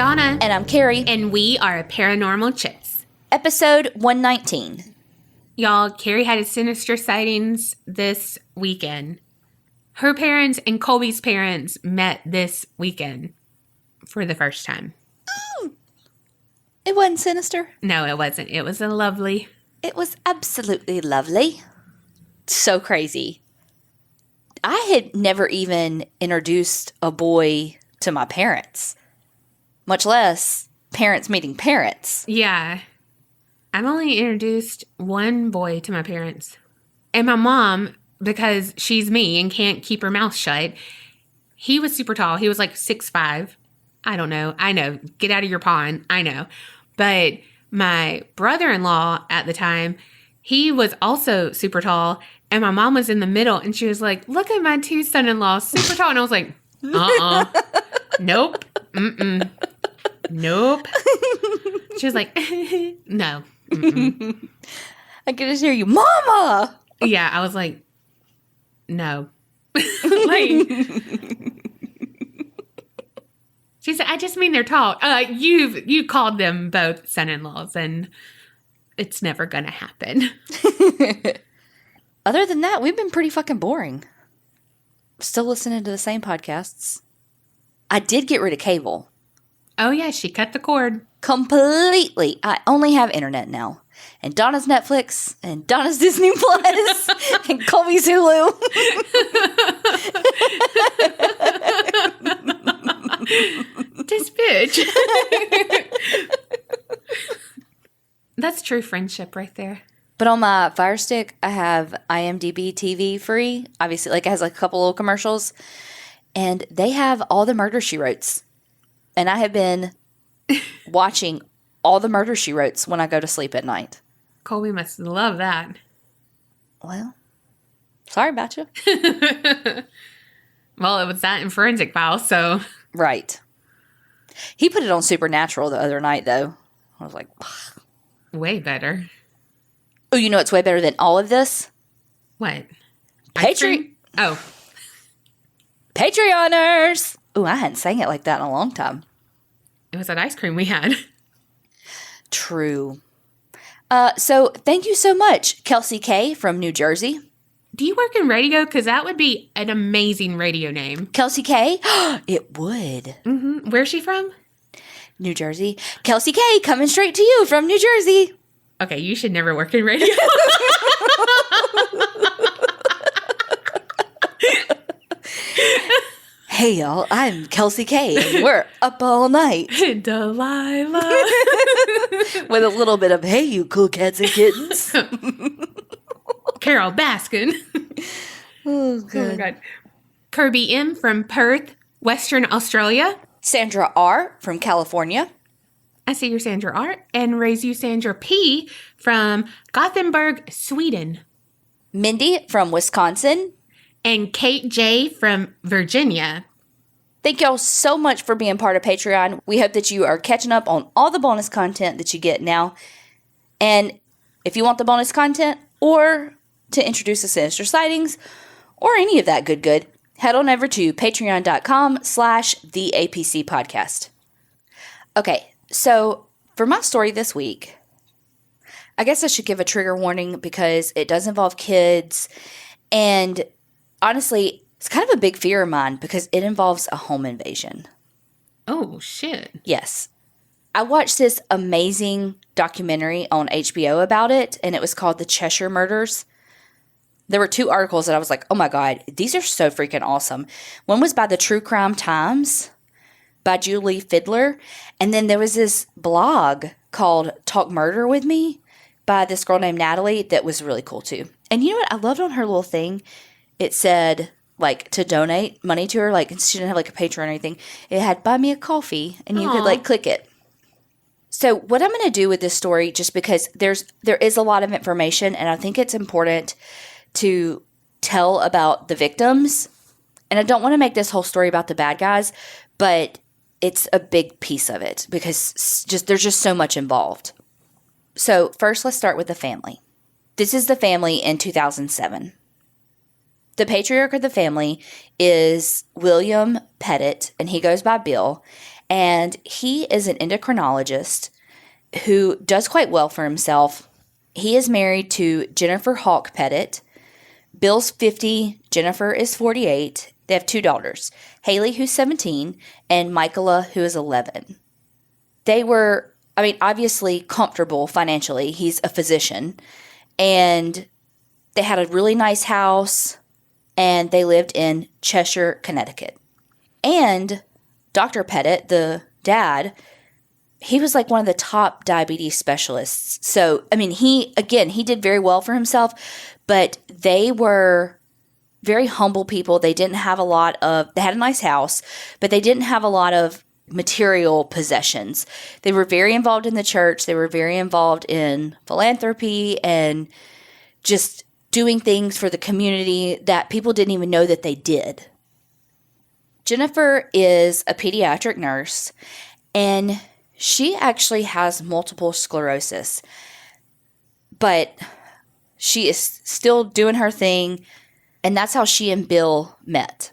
Donna. And I'm Kerri. And we are Paranormal Chicks. Episode 119. Y'all, Kerri had a sinister sightings this weekend. Her parents and Colby's parents met this weekend for the first time. It wasn't sinister. No, it wasn't. It was lovely. It was absolutely lovely. So crazy. I had never even introduced a boy to my parents, much less parents meeting parents. Yeah. I've only introduced one boy to my parents. And my mom, because she's me and can't keep her mouth shut, he was super tall. He was like 6'5". I don't know. I know. Get out of your pond. I know. But my brother-in-law at the time, he was also super tall. And my mom was in the middle. And she was like, look at my two son-in-laws, super tall. And I was like, Nope. Mm-mm. Nope. She was like, no. Mm-mm. I can just hear you, Mama! Yeah, I was like, no. She said, I just mean they're tall. You called them both son-in-laws, and it's never gonna happen. Other than that, we've been pretty fucking boring. Still listening to the same podcasts. I did get rid of cable. Oh yeah, she cut the cord. Completely. I only have internet now. And Donna's Netflix, and Donna's Disney Plus, and Colby's Hulu. This bitch. That's true friendship right there. But on my Fire Stick, I have IMDb TV free. Obviously, like it has like a couple little commercials. And they have all the Murder, She Wrotes. And I have been watching all the Murder, She Wrotes when I go to sleep at night. Colby must love that. Well, sorry about you. Well, it was that in Forensic Files, so. Right. He put it on Supernatural the other night, though. I was like, way better. oh, you know what's way better than all of this? What? Patreon. Oh. Patreoners. Oh, I hadn't sang it like that in a long time. It was that ice cream we had. True. So thank you so much, Kelsey K from New Jersey. Do you work in radio? Because that would be an amazing radio name. Kelsey K? It would. Mm-hmm. Where's she from? New Jersey. Kelsey K coming straight to you from New Jersey. Okay, you should never work in radio. Hey, y'all, I'm Kelsey K, and we're up all night. Delilah. With a little bit of, hey, you cool cats and kittens. Carol Baskin. Oh, good. Oh, my God. Kirby M. from Perth, Western Australia. Sandra R. from California. I see your Sandra R. And raise you Sandra P. from Gothenburg, Sweden. Mindy from Wisconsin. And Kate J. from Virginia. Thank y'all so much for being part of Patreon. We hope that you are catching up on all the bonus content that you get now. And if you want the bonus content or to introduce the sinister sightings or any of that good, head on over to patreon.com/theapc podcast. Okay, so for my story this week, I guess I should give a trigger warning because it does involve kids, and honestly, it's kind of a big fear of mine because it involves a home invasion. Oh, shit. Yes. I watched this amazing documentary on HBO about it, and it was called The Cheshire Murders. There were 2 articles that I was like, oh my God, these are so freaking awesome. One was by the True Crime Times by Julie Fiddler, and then there was this blog called Talk Murder With Me by this girl named Natalie that was really cool too. And you know what I loved on her little thing? It said, like, to donate money to her. Like, she didn't have, like, a Patreon or anything. It had, buy me a coffee. And you could, like, click it. So, what I'm going to do with this story, just because there is a lot of information, and I think it's important to tell about the victims. And I don't want to make this whole story about the bad guys, but it's a big piece of it. Because there's just so much involved. So, first, let's start with the family. This is the family in 2007. The patriarch of the family is William Petit, and he goes by Bill. And he is an endocrinologist who does quite well for himself. He is married to Jennifer Hawk Petit. Bill's 50, Jennifer is 48. They have 2 daughters, Haley, who's 17, and Michaela, who is 11. They were, obviously comfortable financially. He's a physician. And they had a really nice house, and they lived in Cheshire, Connecticut. And Dr. Petit, the dad, he was like one of the top diabetes specialists. So, he did very well for himself, but they were very humble people. They didn't have they had a nice house, but they didn't have a lot of material possessions. They were very involved in the church. They were very involved in philanthropy and just doing things for the community that people didn't even know that they did. Jennifer is a pediatric nurse, and she actually has multiple sclerosis, but she is still doing her thing, and that's how she and Bill met.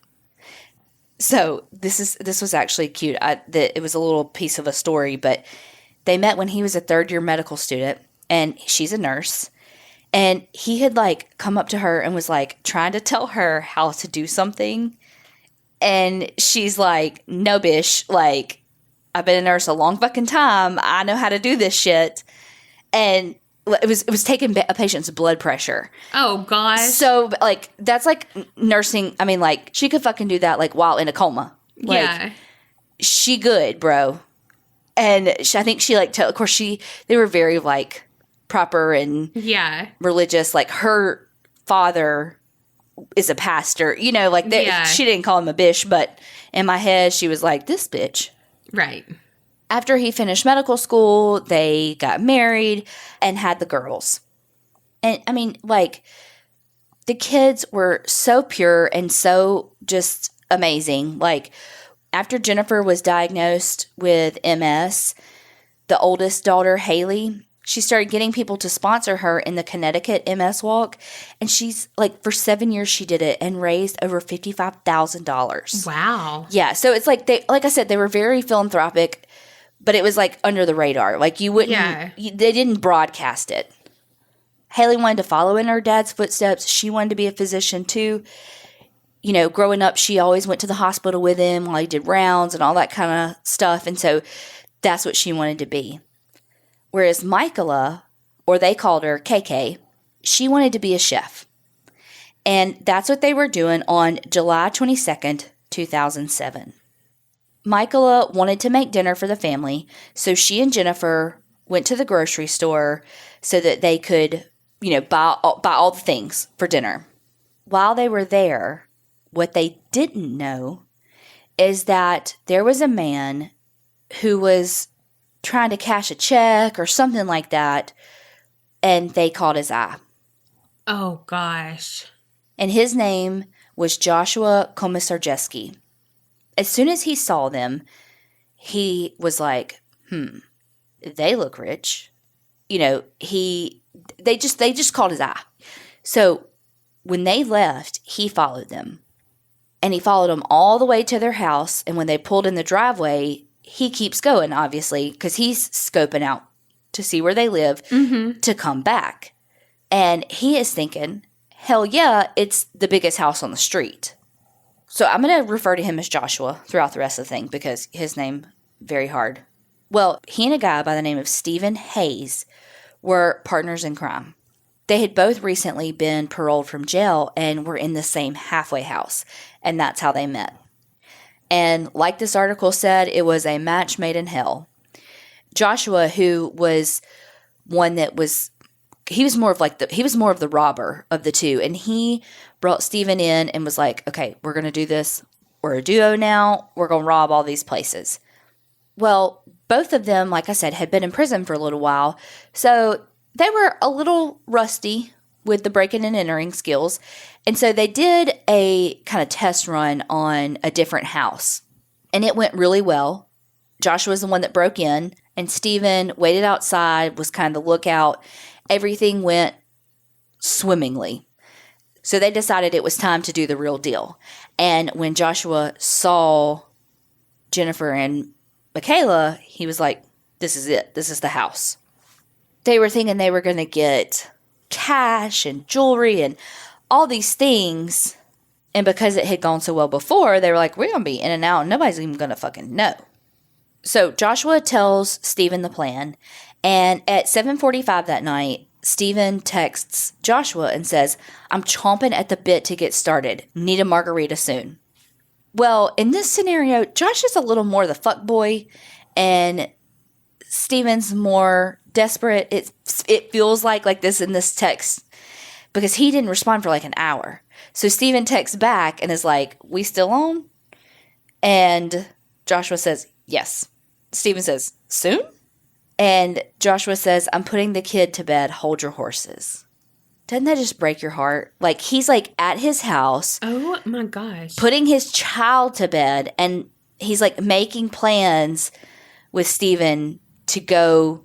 So this was actually cute. It was a little piece of a story, but they met when he was a third-year medical student, and she's a nurse. And he had come up to her and was trying to tell her how to do something. And she's like, no, bish, I've been a nurse a long fucking time. I know how to do this shit. And it was taking a patient's blood pressure. Oh, gosh. So, that's nursing. She could fucking do that, while in a coma. Yeah. She good, bro. And I think she, of course, they were very, proper and religious. Her father is a pastor. She didn't call him a bish, but in my head, she was like, this bitch. Right. After he finished medical school, they got married and had the girls. And, the kids were so pure and so just amazing. After Jennifer was diagnosed with MS, the oldest daughter, Haley, she started getting people to sponsor her in the Connecticut MS Walk. And she's, for 7 years she did it and raised over $55,000. Wow. Yeah. So it's I said, they were very philanthropic, but it was under the radar. You wouldn't, they didn't broadcast it. Haley wanted to follow in her dad's footsteps. She wanted to be a physician too. Growing up, she always went to the hospital with him while he did rounds and all that kind of stuff. And so that's what she wanted to be. Whereas Michaela, or they called her KK, she wanted to be a chef. And that's what they were doing on July 22nd, 2007. Michaela wanted to make dinner for the family, so she and Jennifer went to the grocery store so that they could, buy all the things for dinner. While they were there, what they didn't know is that there was a man who was trying to cash a check or something like that, and they caught his eye. Oh, gosh. And his name was Joshua Komisarjeski. As soon as he saw them, he was like, they look rich. They just caught his eye. So when they left, he followed them. And he followed them all the way to their house. And when they pulled in the driveway, he keeps going, obviously, because he's scoping out to see where they live to come back. And he is thinking, hell yeah, it's the biggest house on the street. So I'm going to refer to him as Joshua throughout the rest of the thing because his name, very hard. Well, he and a guy by the name of Stephen Hayes were partners in crime. They had both recently been paroled from jail and were in the same halfway house, and that's how they met. And like this article said, it was a match made in hell. Joshua, who was one that was, he was more of the robber of the two, and he brought Stephen in and was like, okay, we're going to do this. We're a duo now. We're going to rob all these places. Well, both of them, like I said, had been in prison for a little while, so they were a little rusty with the breaking and entering skills. And so they did a kind of test run on a different house. And it went really well. Joshua was the one that broke in, and Stephen waited outside, was kind of the lookout. Everything went swimmingly. So they decided it was time to do the real deal. And when Joshua saw Jennifer and Michaela, he was like, this is it. This is the house. They were thinking they were going to get cash and jewelry and all these things. And because it had gone so well before, they were like, we're going to be in and out and nobody's even going to fucking know. So Joshua tells Stephen the plan. And at 7:45 that night, Stephen texts Joshua and says, I'm chomping at the bit to get started. Need a margarita soon. Well, in this scenario, Josh is a little more the fuck boy and Stephen's more desperate. It feels like this in this text because he didn't respond for like an hour. So Stephen texts back and is like, we still on? And Joshua says, yes. Stephen says, soon? And Joshua says, I'm putting the kid to bed. Hold your horses. Doesn't that just break your heart? Like, he's like at his house. Oh my gosh. Putting his child to bed. And he's like making plans with Stephen to go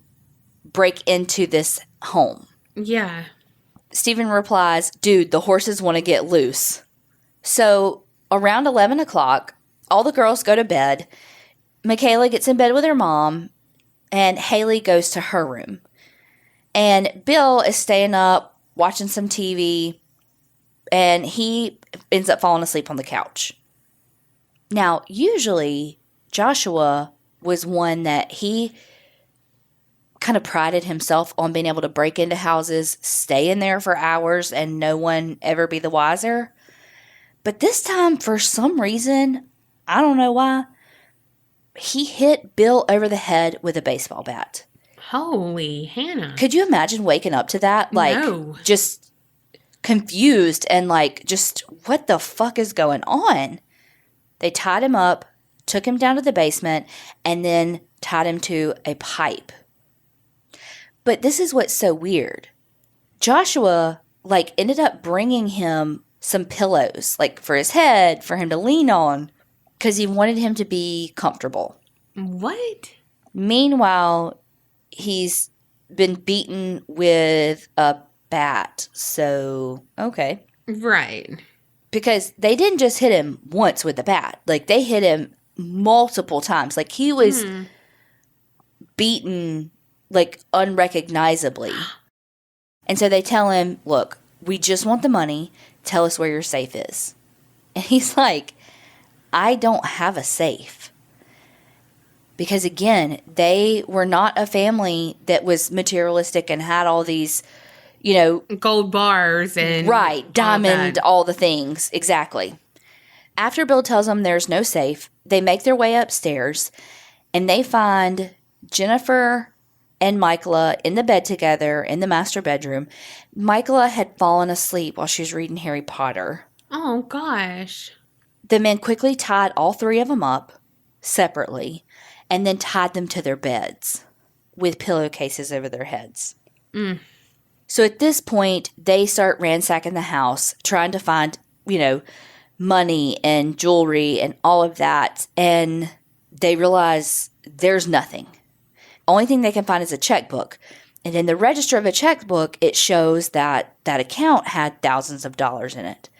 break into this home. Yeah. Stephen replies, dude, the horses want to get loose. So around 11 o'clock, all the girls go to bed. Michaela gets in bed with her mom. And Haley goes to her room. And Bill is staying up, watching some TV, and he ends up falling asleep on the couch. Now, usually, Joshua was one that he kind of prided himself on being able to break into houses, stay in there for hours, and no one ever be the wiser. But this time, for some reason, I don't know why, he hit Bill over the head with a baseball bat. Holy Hannah. Could you imagine waking up to that? Like, No. Just confused and like, just what the fuck is going on? They tied him up, took him down to the basement, and then tied him to a pipe. But this is what's so weird. Joshua, like, ended up bringing him some pillows, like, for his head, for him to lean on, because he wanted him to be comfortable. What? Meanwhile, he's been beaten with a bat. So, okay. Right. Because they didn't just hit him once with the bat. Like, they hit him multiple times. Like, he was beaten, like, unrecognizably. And so they tell him, look, we just want the money. Tell us where your safe is. And he's like, I don't have a safe. Because again, they were not a family that was materialistic and had all these, you know, gold bars and right, diamond, all the things. Exactly. After Bill tells them there's no safe, they make their way upstairs and they find Jennifer and Michaela in the bed together in the master bedroom. Michaela had fallen asleep while she was reading Harry Potter. Oh gosh. The men quickly tied all three of them up separately and then tied them to their beds with pillowcases over their heads. So at this point, they start ransacking the house, trying to find, you know, money and jewelry and all of that. And they realize there's nothing. Only thing they can find is a checkbook. And in the register of a checkbook, it shows that that account had thousands of dollars in it.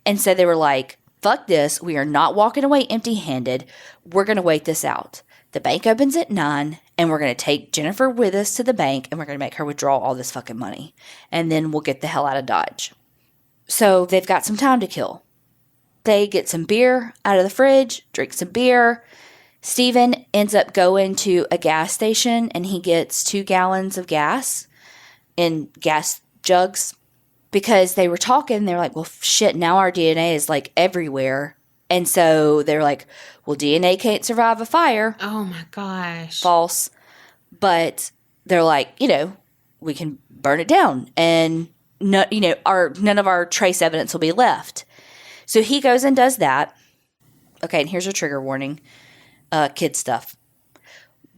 And so they were like, fuck this. We are not walking away empty-handed. We're going to wait this out. The bank opens at 9, and we're going to take Jennifer with us to the bank, and we're going to make her withdraw all this fucking money. And then we'll get the hell out of Dodge. So they've got some time to kill. They get some beer out of the fridge, drink some beer. Stephen ends up going to a gas station, and he gets 2 gallons of gas in gas jugs. Because they were talking, they were like, well, shit, now our DNA is, like, everywhere. And so they're like, well, DNA can't survive a fire. Oh, my gosh. False. But they're like, you know, we can burn it down. And, no, you know, none of our trace evidence will be left. So he goes and does that. Okay, and here's a trigger warning. Kid stuff.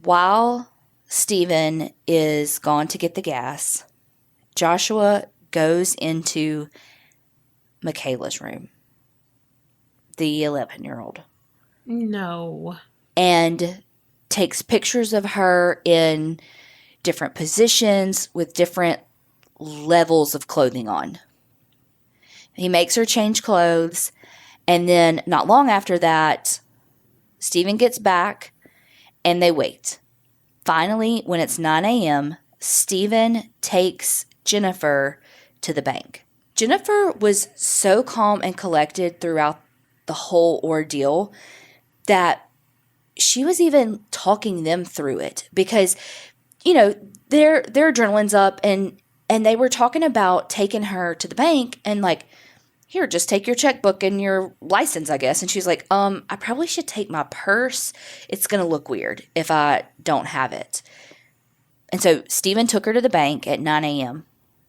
While Stephen is gone to get the gas, Joshua goes into Michaela's room, the 11-year-old. No. And takes pictures of her in different positions with different levels of clothing on. He makes her change clothes, and then not long after that, Stephen gets back, and they wait. Finally, when it's 9 a.m., Stephen takes Jennifer to the bank. Jennifer was so calm and collected throughout the whole ordeal that she was even talking them through it because, their adrenaline's up and they were talking about taking her to the bank and like, here, just take your checkbook and your license, I guess. And she's like, I probably should take my purse. It's going to look weird if I don't have it. And so Stephen took her to the bank at 9 a.m.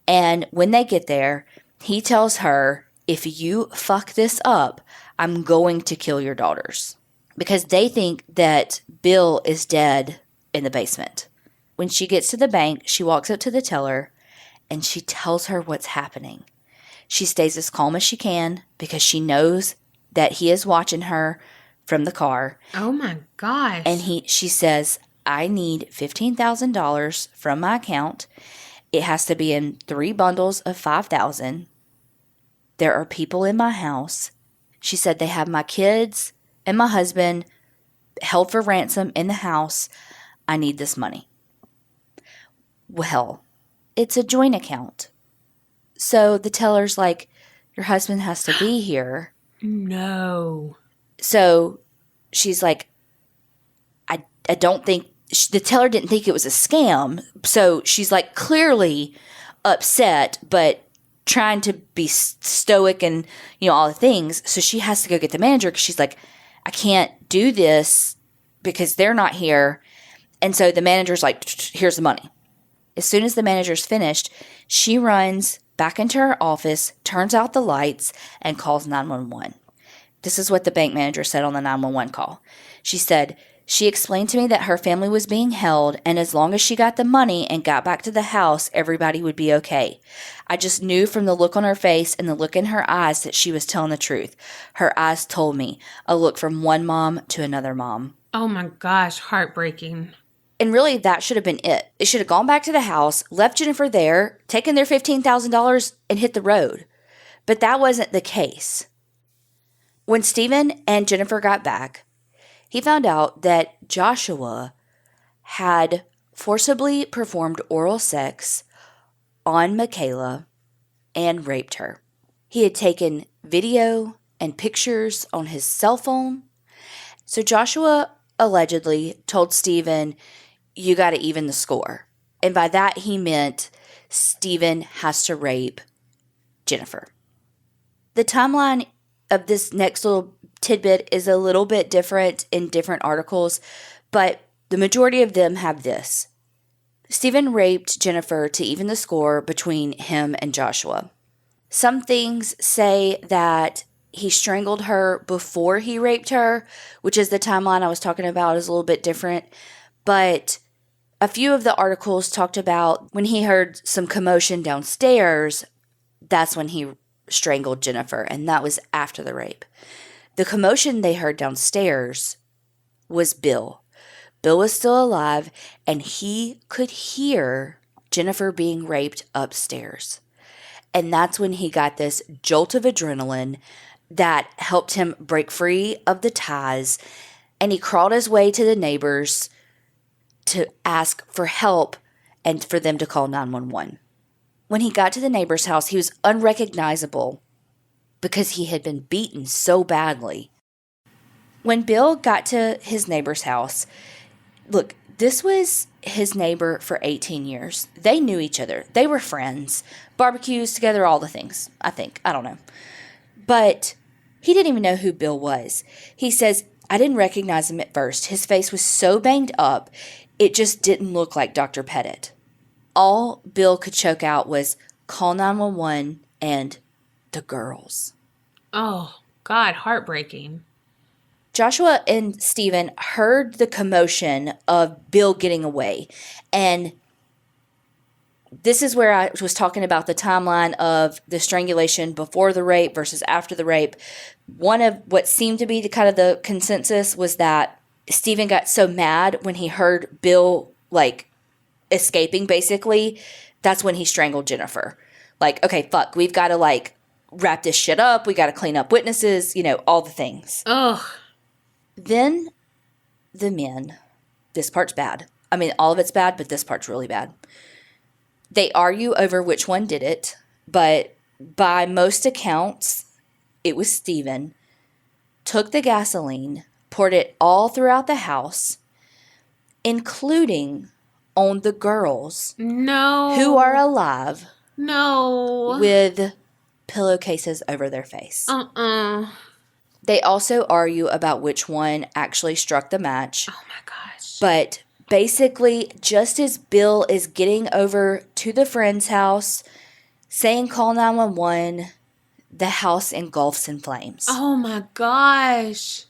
And when they get there, he tells her, if you fuck this up, I'm going to kill your daughters. Because they think that Bill is dead in the basement. When she gets to the bank, she walks up to the teller and she tells her what's happening. She stays as calm as she can because she knows that he is watching her from the car. Oh my gosh. And she says, I need $15,000 from my account. It has to be in 3 bundles of $5,000. There are people in my house. She said they have my kids and my husband held for ransom in the house. I need this money. Well, it's a joint account. So the teller's like, your husband has to be here. No. So she's like, I don't think, the teller didn't think it was a scam. So she's like clearly upset, but trying to be stoic and, all the things. So she has to go get the manager because she's like, I can't do this because they're not here. And so the manager's like, here's the money. As soon as the manager's finished, she runs back into her office, turns out the lights, and calls 911. This is what the bank manager said on the 911 call. She said, she explained to me that her family was being held, and as long as she got the money and got back to the house, everybody would be okay. I just knew from the look on her face and the look in her eyes that she was telling the truth. Her eyes told me, a look from one mom to another mom. Oh my gosh, heartbreaking. And really, that should have been it. They should have gone back to the house, left Jennifer there, taken their $15,000, and hit the road. But that wasn't the case. When Stephen and Jennifer got back, he found out that Joshua had forcibly performed oral sex on Michaela and raped her. He had taken video and pictures on his cell phone. So Joshua allegedly told Stephen, you got to even the score. And by that, he meant Stephen has to rape Jennifer. The timeline of this next little tidbit is a little bit different in different articles, but the majority of them have this. Stephen raped Jennifer to even the score between him and Joshua. Some things say that he strangled her before he raped her, which is the timeline I was talking about is a little bit different. But a few of the articles talked about when he heard some commotion downstairs, that's when he strangled Jennifer, and that was after the rape. The commotion they heard downstairs was Bill. Bill was still alive, and he could hear Jennifer being raped upstairs. And that's when he got this jolt of adrenaline that helped him break free of the ties, and he crawled his way to the neighbors to ask for help and for them to call 911. When he got to the neighbor's house, he was unrecognizable because he had been beaten so badly. When Bill got to his neighbor's house, look, this was his neighbor for 18 years. They knew each other. They were friends. Barbecues together, all the things, I think. I don't know. But he didn't even know who Bill was. He says, I didn't recognize him at first. His face was so banged up, it just didn't look like Dr. Petit. All Bill could choke out was call 911 and the girls. Oh, God, heartbreaking. Joshua and Stephen heard the commotion of Bill getting away. And this is where I was talking about the timeline of the strangulation before the rape versus after the rape. One of what seemed to be the kind of the consensus was that Stephen got so mad when he heard Bill, escaping, basically. That's when he strangled Jennifer. Okay, fuck, we've got to, wrap this shit up. We got to clean up witnesses, all the things. Ugh. Then the men This part's bad. I mean, all of it's bad, but this part's really bad. They argue over which one did it, but by most accounts, it was Stephen. Took the gasoline, poured it all throughout the house, including on the girls No. who are alive No. with pillowcases over their face. They also argue about which one actually struck the match. Oh my gosh. But basically, just as Bill is getting over to the friend's house, saying call 911, the house engulfs in flames. Oh my gosh.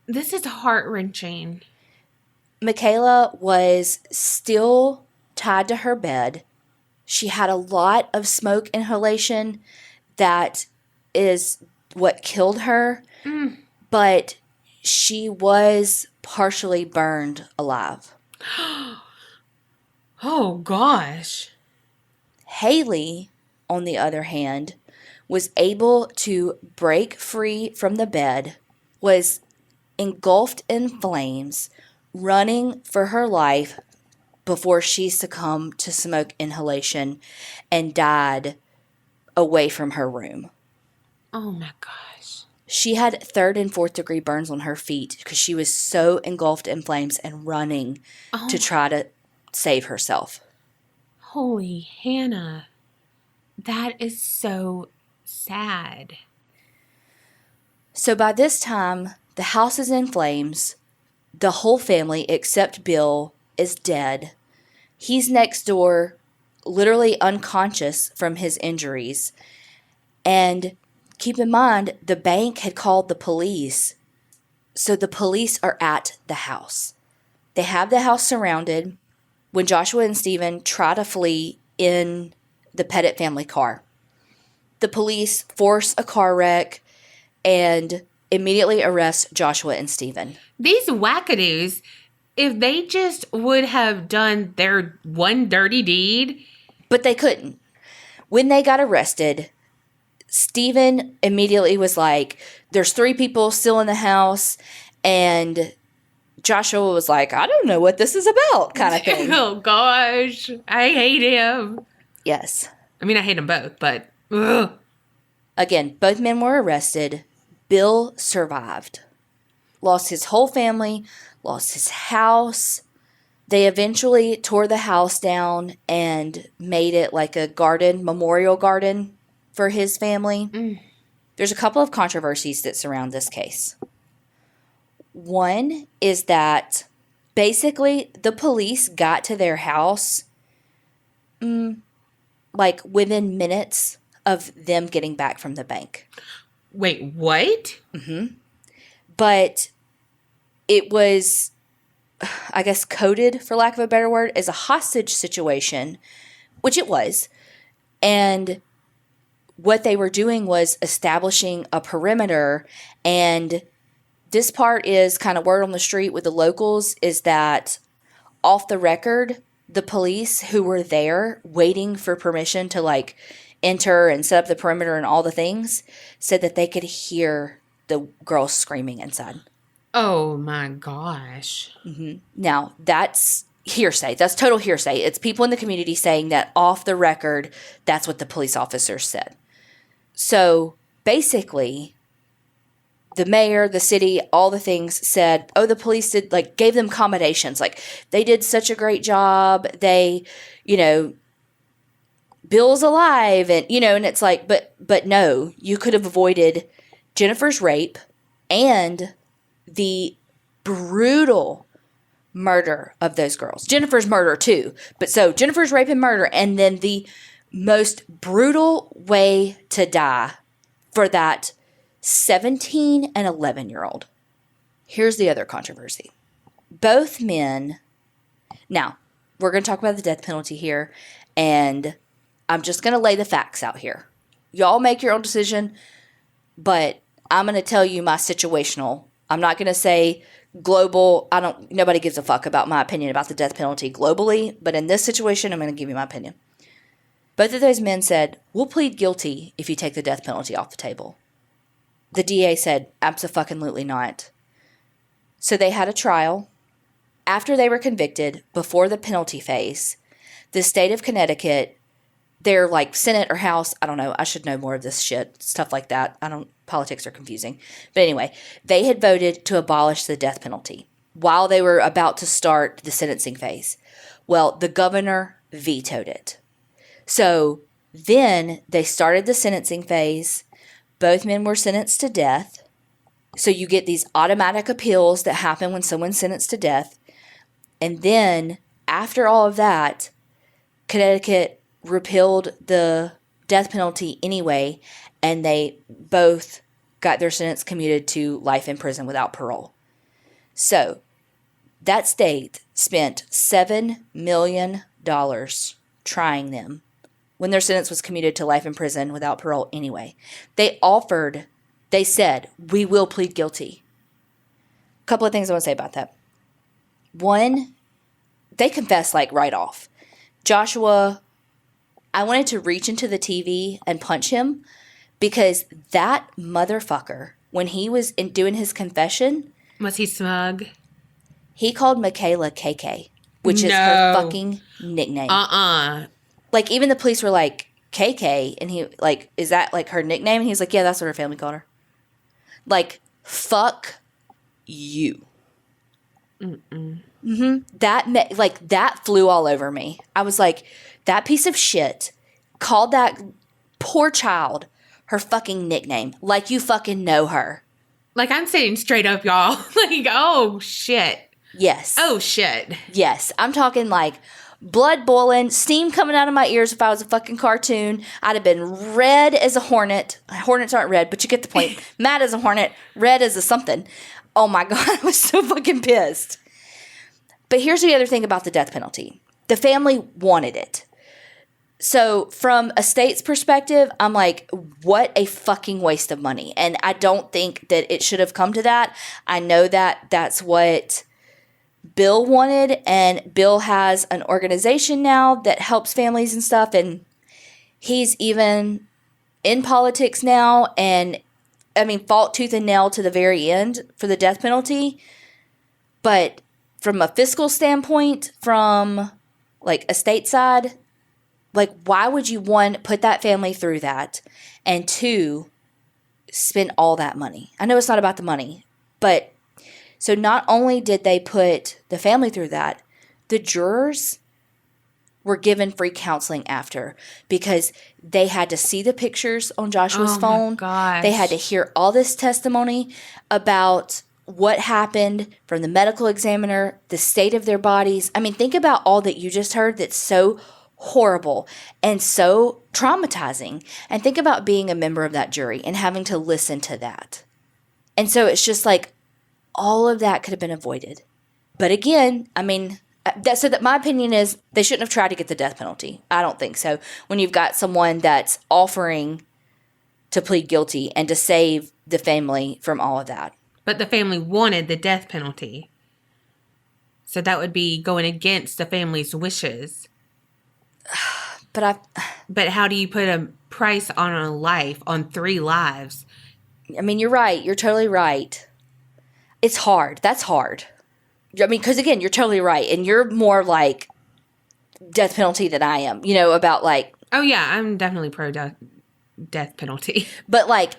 This is heart-wrenching. Michaela was still tied to her bed. She had a lot of smoke inhalation that is what killed her, but she was partially burned alive. Oh gosh. Haley, on the other hand, was able to break free from the bed, was engulfed in flames, running for her life before she succumbed to smoke inhalation and died away from her room. Oh my gosh. She had 3rd and 4th degree burns on her feet because she was so engulfed in flames and running to try to save herself. Holy Hannah. That is so sad. So by this time, the house is in flames. The whole family, except Bill, is dead. He's next door, literally unconscious from his injuries. And keep in mind, the bank had called the police. So the police are at the house. They have the house surrounded when Joshua and Stephen try to flee in the Petit family car. The police force a car wreck and immediately arrest Joshua and Stephen. These wackadoos, if they just would have done their one dirty deed. But they couldn't. When they got arrested, Stephen immediately was like, there's 3 people still in the house. And Joshua was like, I don't know what this is about, kind of thing. Oh gosh. I hate him. Yes. I mean, I hate them both, but ugh. Again, both men were arrested. Bill survived. Lost his whole family, lost his house. They eventually tore the house down and made it like a garden, memorial garden for his family. There's a couple of controversies that surround this case. One is that basically the police got to their house like within minutes of them getting back from the bank. Wait, what? But it was, I guess, coded, for lack of a better word, as a hostage situation, which it was. And what they were doing was establishing a perimeter. And this part is kind of word on the street with the locals, is that off the record, the police who were there waiting for permission to like enter and set up the perimeter and all the things said that they could hear the girls screaming inside. Oh my gosh. Now, that's hearsay. That's total hearsay. It's people in the community saying that off the record, that's what the police officers said. So basically, the mayor, the city, all the things said, oh, the police did, like, gave them accommodations. Like, they did such a great job. They, you know, Bill's alive. And, you know, and it's like, but no, you could have avoided Jennifer's rape and the brutal murder of those girls. Jennifer's murder too. But so Jennifer's rape and murder, and then the most brutal way to die for that 17 and 11-year-old. Here's the other controversy. Both men, now we're going to talk about the death penalty here, and I'm just going to lay the facts out here. Y'all make your own decision, but I'm going to tell you my situational. I'm not going to say global. Nobody gives a fuck about my opinion about the death penalty globally, but in this situation, I'm going to give you my opinion. Both of those men said, we'll plead guilty if you take the death penalty off the table. The DA said, abso-fucking-lutely not. So they had a trial. after they were convicted, before the penalty phase, the state of Connecticut, their like Senate or House, I don't know, I should know more of this shit, stuff like that. Politics are confusing. But anyway, they had voted to abolish the death penalty while they were about to start the sentencing phase. Well, the governor vetoed it. So then they started the sentencing phase. Both men were sentenced to death. So you get these automatic appeals that happen when someone's sentenced to death. And then after all of that, Connecticut repealed the death penalty anyway, and they both got their sentence commuted to life in prison without parole. So that state spent $7 million trying them when their sentence was commuted to life in prison without parole anyway. They said, we will plead guilty. A couple of things I want to say about that. One, they confessed like right off. Joshua, I wanted to reach into the TV and punch him because that motherfucker, when he was doing his confession. Was he smug? He called Michaela KK, which is her fucking nickname. Like, even the police were like, KK, and he, like, is that, like, her nickname? And he was like, yeah, that's what her family called her. Like, fuck you. That flew all over me. I was like, that piece of shit called that poor child her fucking nickname. Like, you fucking know her. Like, I'm sitting straight up, y'all. Like, oh, shit. Yes. Oh, shit. Yes. I'm talking like blood boiling, steam coming out of my ears. If I was a fucking cartoon, I'd have been red as a hornet. Hornets aren't red, but you get the point. Mad as a hornet, red as a something. Oh my God, I was so fucking pissed. But here's the other thing about the death penalty. The family wanted it. So from a state's perspective, I'm like, what a fucking waste of money. And I don't think that it should have come to that. I know that that's what Bill wanted, and Bill has an organization now that helps families and stuff, and he's even in politics now, and I mean, fought tooth and nail to the very end for the death penalty. But from a fiscal standpoint, from like a state side, like, why would you, one, put that family through that, and two, spend all that money? I know it's not about the money, but so not only did they put the family through that, the jurors were given free counseling after, because they had to see the pictures on Joshua's phone. They had to hear all this testimony about what happened from the medical examiner, the state of their bodies. I mean, think about all that you just heard that's so horrible and so traumatizing. And think about being a member of that jury and having to listen to that. And so it's just like, all of that could have been avoided. But again, I mean, that my opinion is they shouldn't have tried to get the death penalty. I don't think so. When you've got someone that's offering to plead guilty and to save the family from all of that. But the family wanted the death penalty. So that would be going against the family's wishes. But how do you put a price on a life, on 3 lives? I mean, you're right. You're totally right. It's hard. That's hard. I mean, because again, you're totally right. And you're more like death penalty than I am, you know, about like. Oh, yeah. I'm definitely pro death penalty. But like,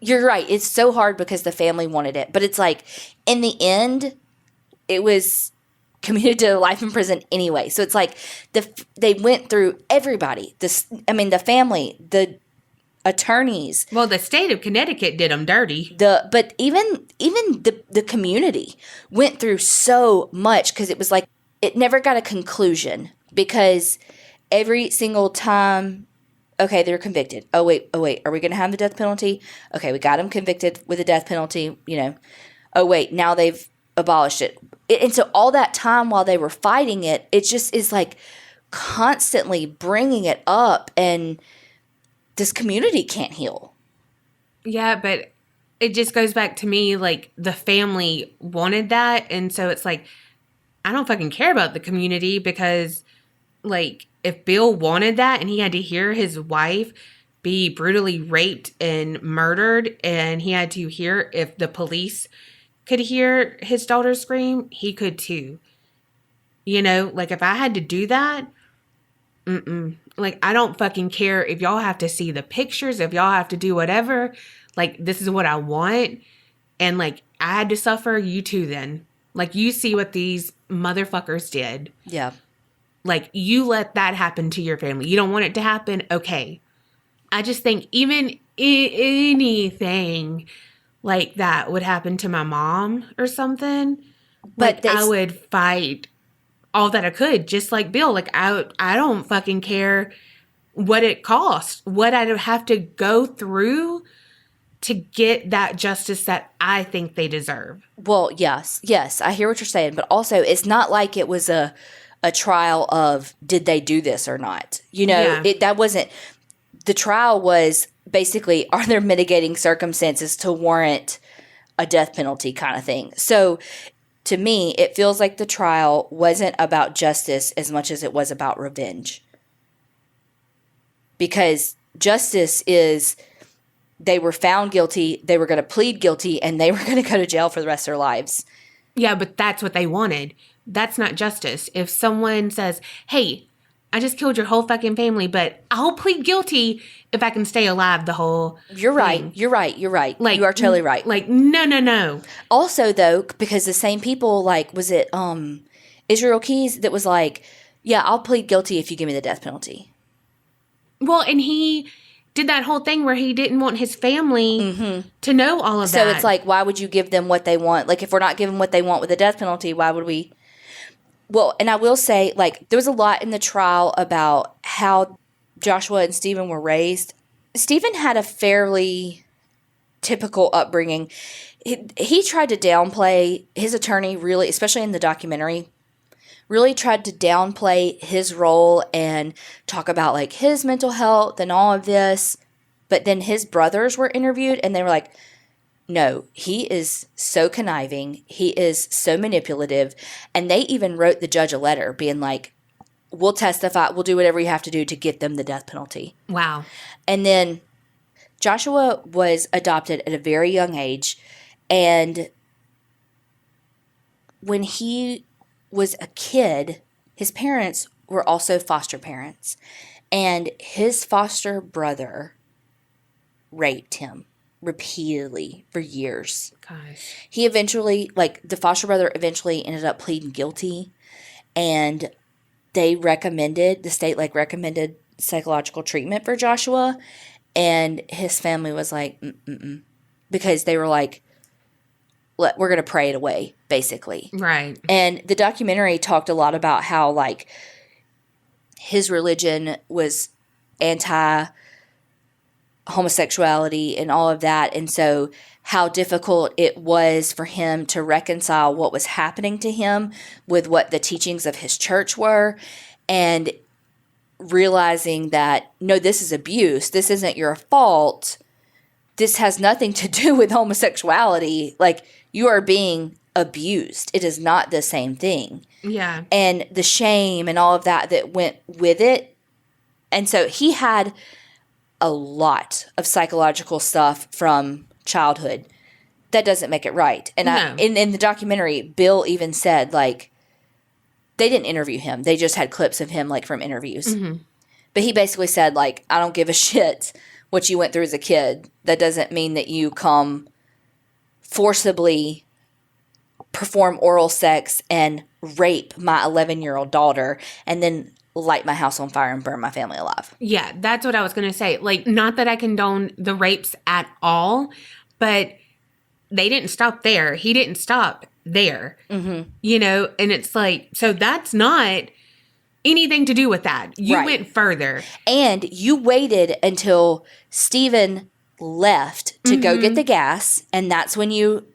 you're right. It's so hard because the family wanted it. But it's like, in the end, it was commuted to life in prison anyway. So it's like they went through everybody. The family, the attorneys. Well, the state of Connecticut did them dirty. But even the community went through so much, because it was like it never got a conclusion, because every single time, okay, they're convicted. Oh wait, are we going to have the death penalty? Okay, we got them convicted with the death penalty, you know. Oh wait, now they've abolished it. And so all that time while they were fighting it, it just is like constantly bringing it up, and this community can't heal. Yeah, but it just goes back to me, like, the family wanted that, and so it's like, I don't fucking care about the community, because, like, if Bill wanted that and he had to hear his wife be brutally raped and murdered, and he had to hear if the police could hear his daughter scream, he could too. You know, like if I had to do that, like I don't fucking care if y'all have to see the pictures, if y'all have to do whatever. Like this is what I want. And like I had to suffer, you too then. Like you see what these motherfuckers did. Yeah. Like you let that happen to your family. You don't want it to happen? Okay. I just think even anything like that would happen to my mom or something, But like I would fight all that I could, just like Bill. Like I don't fucking care what it costs, what I'd have to go through to get that justice that I think they deserve. Well, yes, I hear what you're saying, but also it's not like it was a trial of did they do this or not. You know, that wasn't. The trial was basically, are there mitigating circumstances to warrant a death penalty kind of thing. So to me, it feels like the trial wasn't about justice as much as it was about revenge. Because justice is they were found guilty, they were going to plead guilty, and they were going to go to jail for the rest of their lives. Yeah, but that's what they wanted. That's not justice. If someone says, hey, I just killed your whole fucking family, but I'll plead guilty if I can stay alive the whole You're right. thing. You're right. Like, you are totally right. Like, no. Also, though, because the same people, like, was it Israel Keys that was like, yeah, I'll plead guilty if you give me the death penalty. Well, and he did that whole thing where he didn't want his family to know all of that. So it's like, why would you give them what they want? Like, if we're not giving what they want with the death penalty, why would we? Well, and I will say, like, there was a lot in the trial about how Joshua and Stephen were raised. Stephen had a fairly typical upbringing. He tried to downplay, his attorney really, especially in the documentary, really tried to downplay his role and talk about, like, his mental health and all of this. But then his brothers were interviewed, and they were like, no, he is so conniving. He is so manipulative. And they even wrote the judge a letter being like, we'll testify. We'll do whatever you have to do to get them the death penalty. Wow. And then Joshua was adopted at a very young age. And when he was a kid, his parents were also foster parents. And his foster brother raped him repeatedly for years. Gosh. He eventually, like, the foster brother eventually ended up pleading guilty, and they recommended, the state, like, recommended psychological treatment for Joshua, and his family was like, because they were like, we're going to pray it away, basically. Right. And the documentary talked a lot about how, like, his religion was homosexuality and all of that, and so how difficult it was for him to reconcile what was happening to him with what the teachings of his church were, and realizing that, no, this is abuse, this isn't your fault, this has nothing to do with homosexuality, like, you are being abused, it is not the same thing. Yeah. And the shame and all of that went with it. And so he had a lot of psychological stuff from childhood. That doesn't make it right. And No. in the documentary, Bill even said, like, they didn't interview him. They just had clips of him, like, from interviews. But he basically said, like, I don't give a shit what you went through as a kid. That doesn't mean that you come forcibly perform oral sex and rape my 11-year-old daughter and then light my house on fire and burn my family alive. Yeah, that's what I was going to say. Like, not that I condone the rapes at all, but they didn't stop there. He didn't stop there. You know, and it's like, so that's not anything to do with that. You Right. went further. And you waited until Stephen left to go get the gas, and that's when you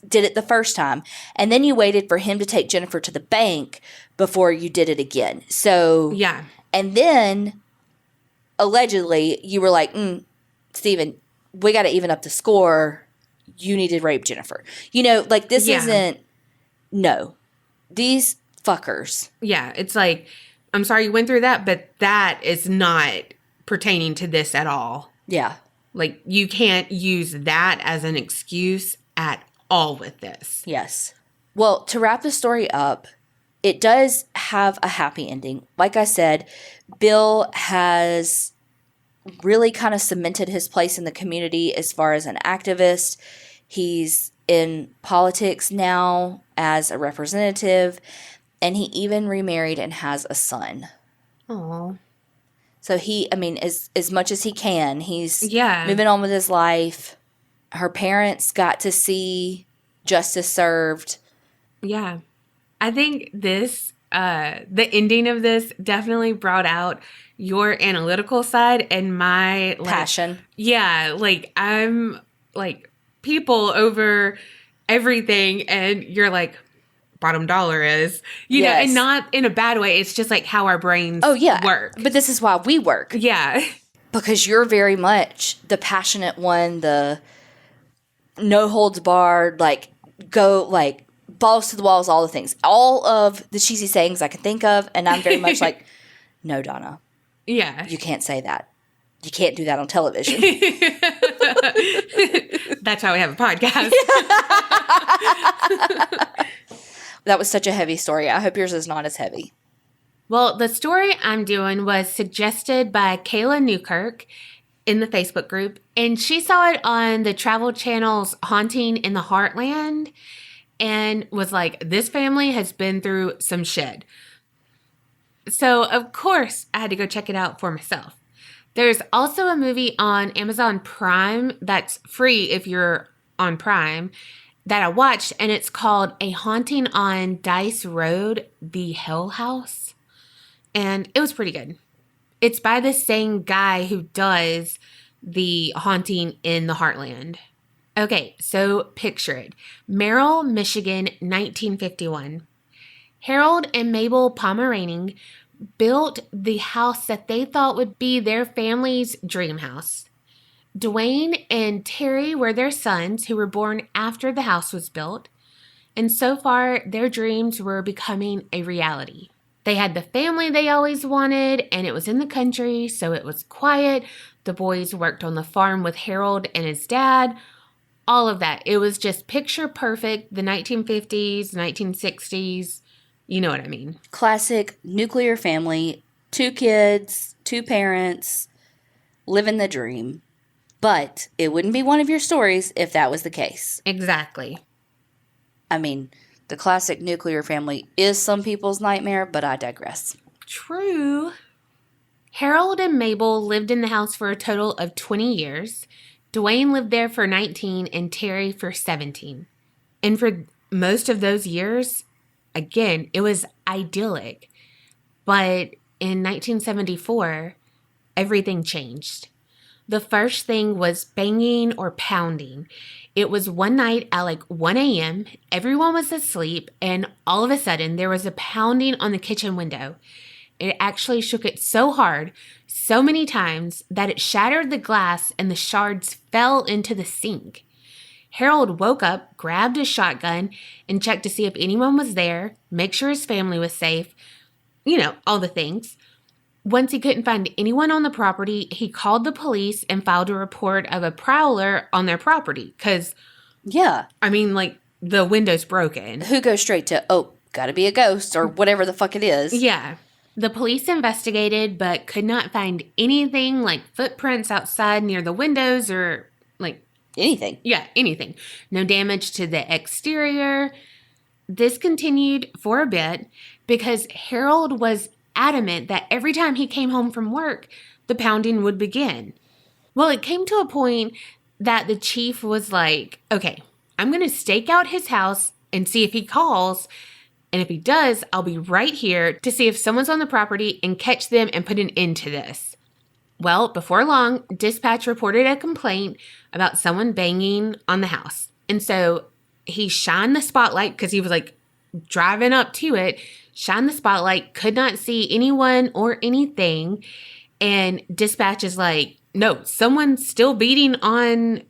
did it the first time. And then you waited for him to take Jennifer to the bank before you did it again. So, Yeah. and then allegedly you were like, Stephen, we got to even up the score. You need to rape Jennifer. You know, like, this isn't, no. These fuckers. Yeah, it's like, I'm sorry you went through that, but that is not pertaining to this at all. Yeah. Like, you can't use that as an excuse at all with this. Yes. Well, to wrap the story up, it does have a happy ending. Like I said, Bill has really kind of cemented his place in the community as far as an activist. He's in politics now as a representative, and he even remarried and has a son. Oh. So as much as he can, he's Yeah. moving on with his life. Her parents got to see justice served. Yeah. I think this, the ending of this definitely brought out your analytical side and my Passion. Yeah. Like, I'm like people over everything, and you're like, bottom dollar is, you know, and not in a bad way. It's just like how our brains work. But this is why we work. Yeah. Because you're very much the passionate one, the no holds barred, like, go, like, balls to the walls, all the things. All of the cheesy sayings I can think of, and I'm very much like, no, Donna. Yeah. You can't say that. You can't do that on television. That's why we have a podcast. That was such a heavy story. I hope yours is not as heavy. Well, the story I'm doing was suggested by Kayla Newkirk in the Facebook group, and she saw it on the Travel Channel's Haunting in the Heartland and was like, this family has been through some shit. So, of course, I had to go check it out for myself. There's also a movie on Amazon Prime that's free if you're on Prime that I watched, and it's called A Haunting on Dice Road, The Hell House. And it was pretty good. It's by the same guy who does the Haunting in the Heartland. Okay, so picture it. Merrill, Michigan, 1951. Harold and Mabel Pomeranian built the house that they thought would be their family's dream house. Dwayne and Terry were their sons who were born after the house was built, and so far their dreams were becoming a reality. They had the family they always wanted, and it was in the country, so it was quiet. The boys worked on the farm with Harold and his dad. All of that. It was just picture perfect, the 1950s, 1960s. You know what I mean. Classic nuclear family, 2 kids, 2 parents, living the dream. But it wouldn't be one of your stories if that was the case. Exactly. I mean, the classic nuclear family is some people's nightmare, but I digress. True. Harold and Mabel lived in the house for a total of 20 years. Dwayne lived there for 19 and Terry for 17. And for most of those years, again, it was idyllic. But in 1974, everything changed. The first thing was banging or pounding. It was one night at like 1 a.m. Everyone was asleep, and all of a sudden there was a pounding on the kitchen window. It actually shook it so hard, so many times, that it shattered the glass and the shards fell into the sink. Harold woke up, grabbed his shotgun, and checked to see if anyone was there, make sure his family was safe, you know, all the things. Once he couldn't find anyone on the property, he called the police and filed a report of a prowler on their property. Because, yeah, I mean, like, the window's broken. Who goes straight to, oh, gotta be a ghost or whatever the fuck it is? Yeah. The police investigated but could not find anything like footprints outside near the windows or, like... anything. Yeah, anything. No damage to the exterior. This continued for a bit because Harold was adamant that every time he came home from work, the pounding would begin. Well, it came to a point that the chief was like, okay, I'm going to stake out his house and see if he calls. And if he does, I'll be right here to see if someone's on the property and catch them and put an end to this. Well, before long, dispatch reported a complaint about someone banging on the house. And so he shined the spotlight because he was like driving up to it, shined the spotlight, could not see anyone or anything. And dispatch is like, no, someone's still beating on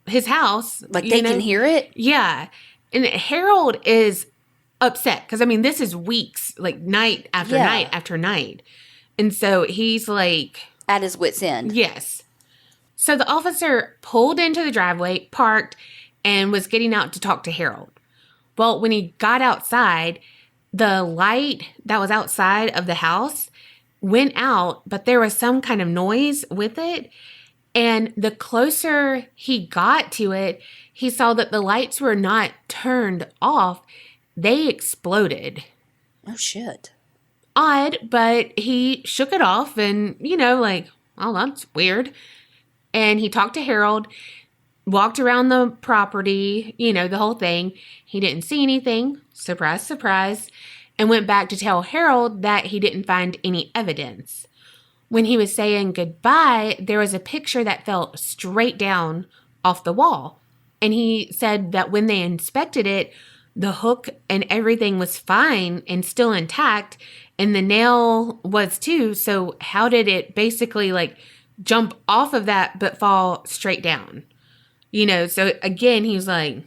his house. Like they can hear it? Yeah. And Harold is upset because, I mean, this is weeks, like night after night after night. And so he's like... at his wit's end. Yes. So the officer pulled into the driveway, parked, and was getting out to talk to Harold. Well, when he got outside, the light that was outside of the house went out, but there was some kind of noise with it. And the closer he got to it, he saw that the lights were not turned off. They exploded. Oh, shit. Odd, but he shook it off and, oh, that's weird. And he talked to Harold, walked around the property, the whole thing. He didn't see anything. Surprise, surprise. And went back to tell Harold that he didn't find any evidence. When he was saying goodbye, there was a picture that fell straight down off the wall. And he said that when they inspected it, the hook and everything was fine and still intact. And the nail was too. So how did it basically jump off of that but fall straight down? So again, he was like,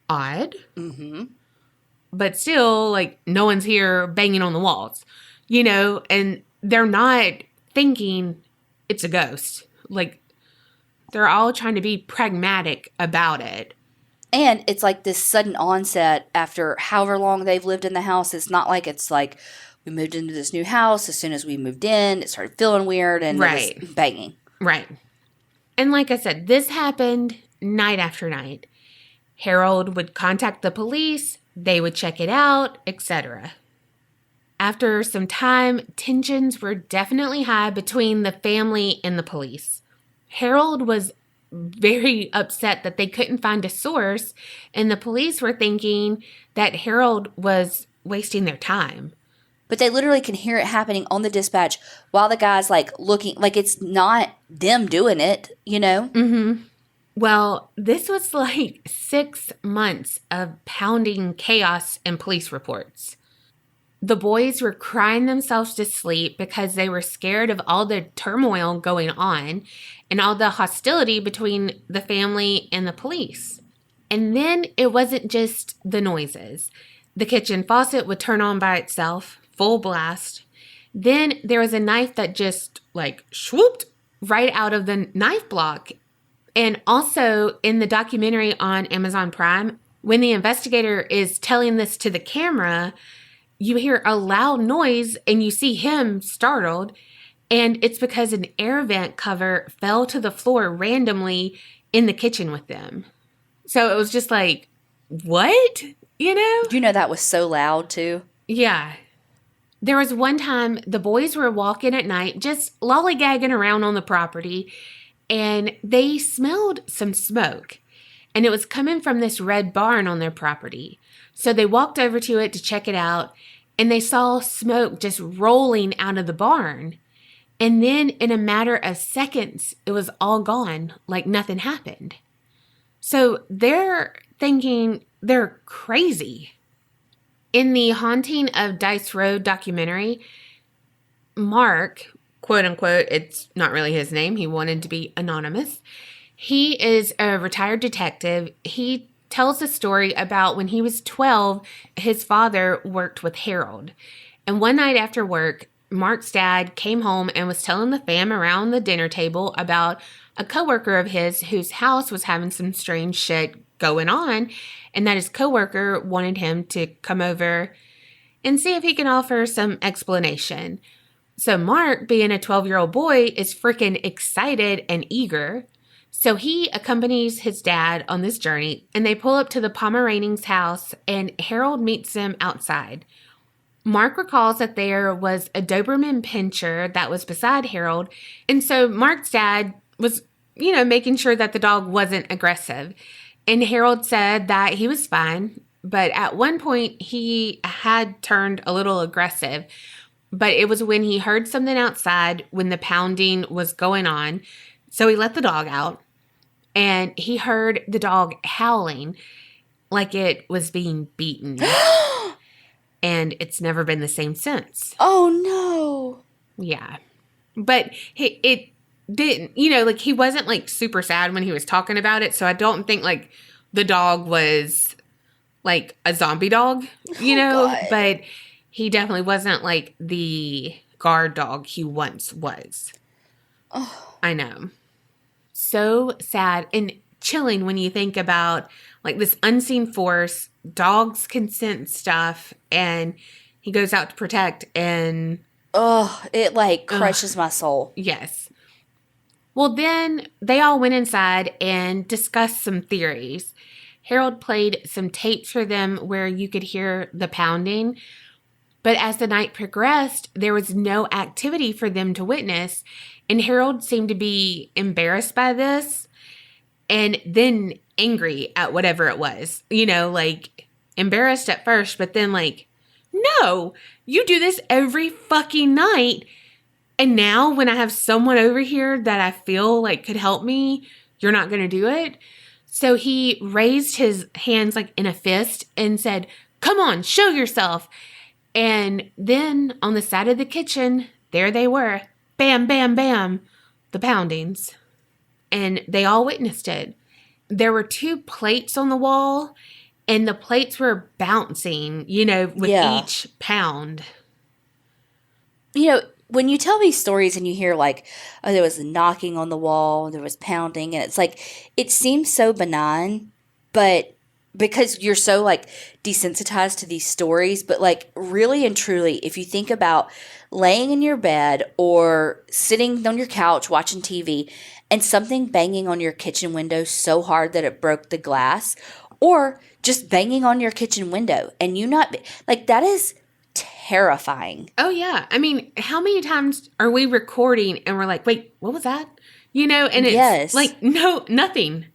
odd. Mm-hmm. But still, no one's here banging on the walls, and they're not thinking it's a ghost. They're all trying to be pragmatic about it. And it's this sudden onset after however long they've lived in the house. It's not it's we moved into this new house. As soon as we moved in, it started feeling weird and Right. It was banging. Right. And like I said, this happened night after night. Harold would contact the police. They would check it out, etc. After some time, tensions were definitely high between the family and the police. Harold was very upset that they couldn't find a source, and the police were thinking that Harold was wasting their time. But they literally can hear it happening on the dispatch while the guy's looking, it's not them doing it, Mm-hmm. Well, this was 6 months of pounding chaos and police reports. The boys were crying themselves to sleep because they were scared of all the turmoil going on and all the hostility between the family and the police. And then it wasn't just the noises. The kitchen faucet would turn on by itself, full blast. Then there was a knife that just swooped right out of the knife block. And also in the documentary on Amazon Prime, when the investigator is telling this to the camera, you hear a loud noise and you see him startled. And it's because an air vent cover fell to the floor randomly in the kitchen with them. So it was just what? That was so loud too. Yeah. There was one time the boys were walking at night, just lollygagging around on the property, and they smelled some smoke. And it was coming from this red barn on their property. So they walked over to it to check it out, and they saw smoke just rolling out of the barn. And then in a matter of seconds, it was all gone, like nothing happened. So they're thinking they're crazy. In the Haunting of Dice Road documentary, Mark, quote unquote, it's not really his name, he wanted to be anonymous. He is a retired detective. He tells a story about when he was 12, his father worked with Harold. And one night after work, Mark's dad came home and was telling the fam around the dinner table about a coworker of his whose house was having some strange shit going on, and that his coworker wanted him to come over and see if he can offer some explanation. So Mark, being a 12-year-old boy, is freaking excited and eager. So he accompanies his dad on this journey, and they pull up to the Pomeraning's house, and Harold meets them outside. Mark recalls that there was a Doberman Pinscher that was beside Harold, and so Mark's dad was, making sure that the dog wasn't aggressive. And Harold said that he was fine, but at one point he had turned a little aggressive. But it was when he heard something outside when the pounding was going on. So he let the dog out, and he heard the dog howling like it was being beaten. And it's never been the same since. Oh, no. Yeah. But it didn't, he wasn't super sad when he was talking about it. So I don't think the dog was a zombie dog, God. but he definitely wasn't the guard dog he once was. Oh. I know. So sad. And chilling when you think about like this unseen force, dogs can sense stuff, and he goes out to protect, and Oh, it like crushes my soul. yes. Well, then they all went inside and discussed some theories. Harold played some tapes for them where you could hear the pounding. But as the night progressed, there was no activity for them to witness. And Harold seemed to be embarrassed by this and then angry at whatever it was. You know, like embarrassed at first, but then like, no, you do this every fucking night. And now when I have someone over here that I feel like could help me, you're not going to do it. So he raised his hands like in a fist and said, come on, show yourself. And then on the side of the kitchen, there they were. Bam, bam, bam. The poundings. And they all witnessed it. There were 2 plates on the wall, and the plates were bouncing, you know, with each pound. You know, when you tell these stories and you hear like, oh, there was knocking on the wall, there was pounding, and it's like, it seems so benign, but because you're so like desensitized to these stories, but like really and truly, if you think about laying in your bed or sitting on your couch watching TV and something banging on your kitchen window so hard that it broke the glass, or just banging on your kitchen window and you not like, that is terrifying. Oh, yeah. I mean, how many times are we recording and we're like, wait, what was that? You know, and it's like, no, nothing.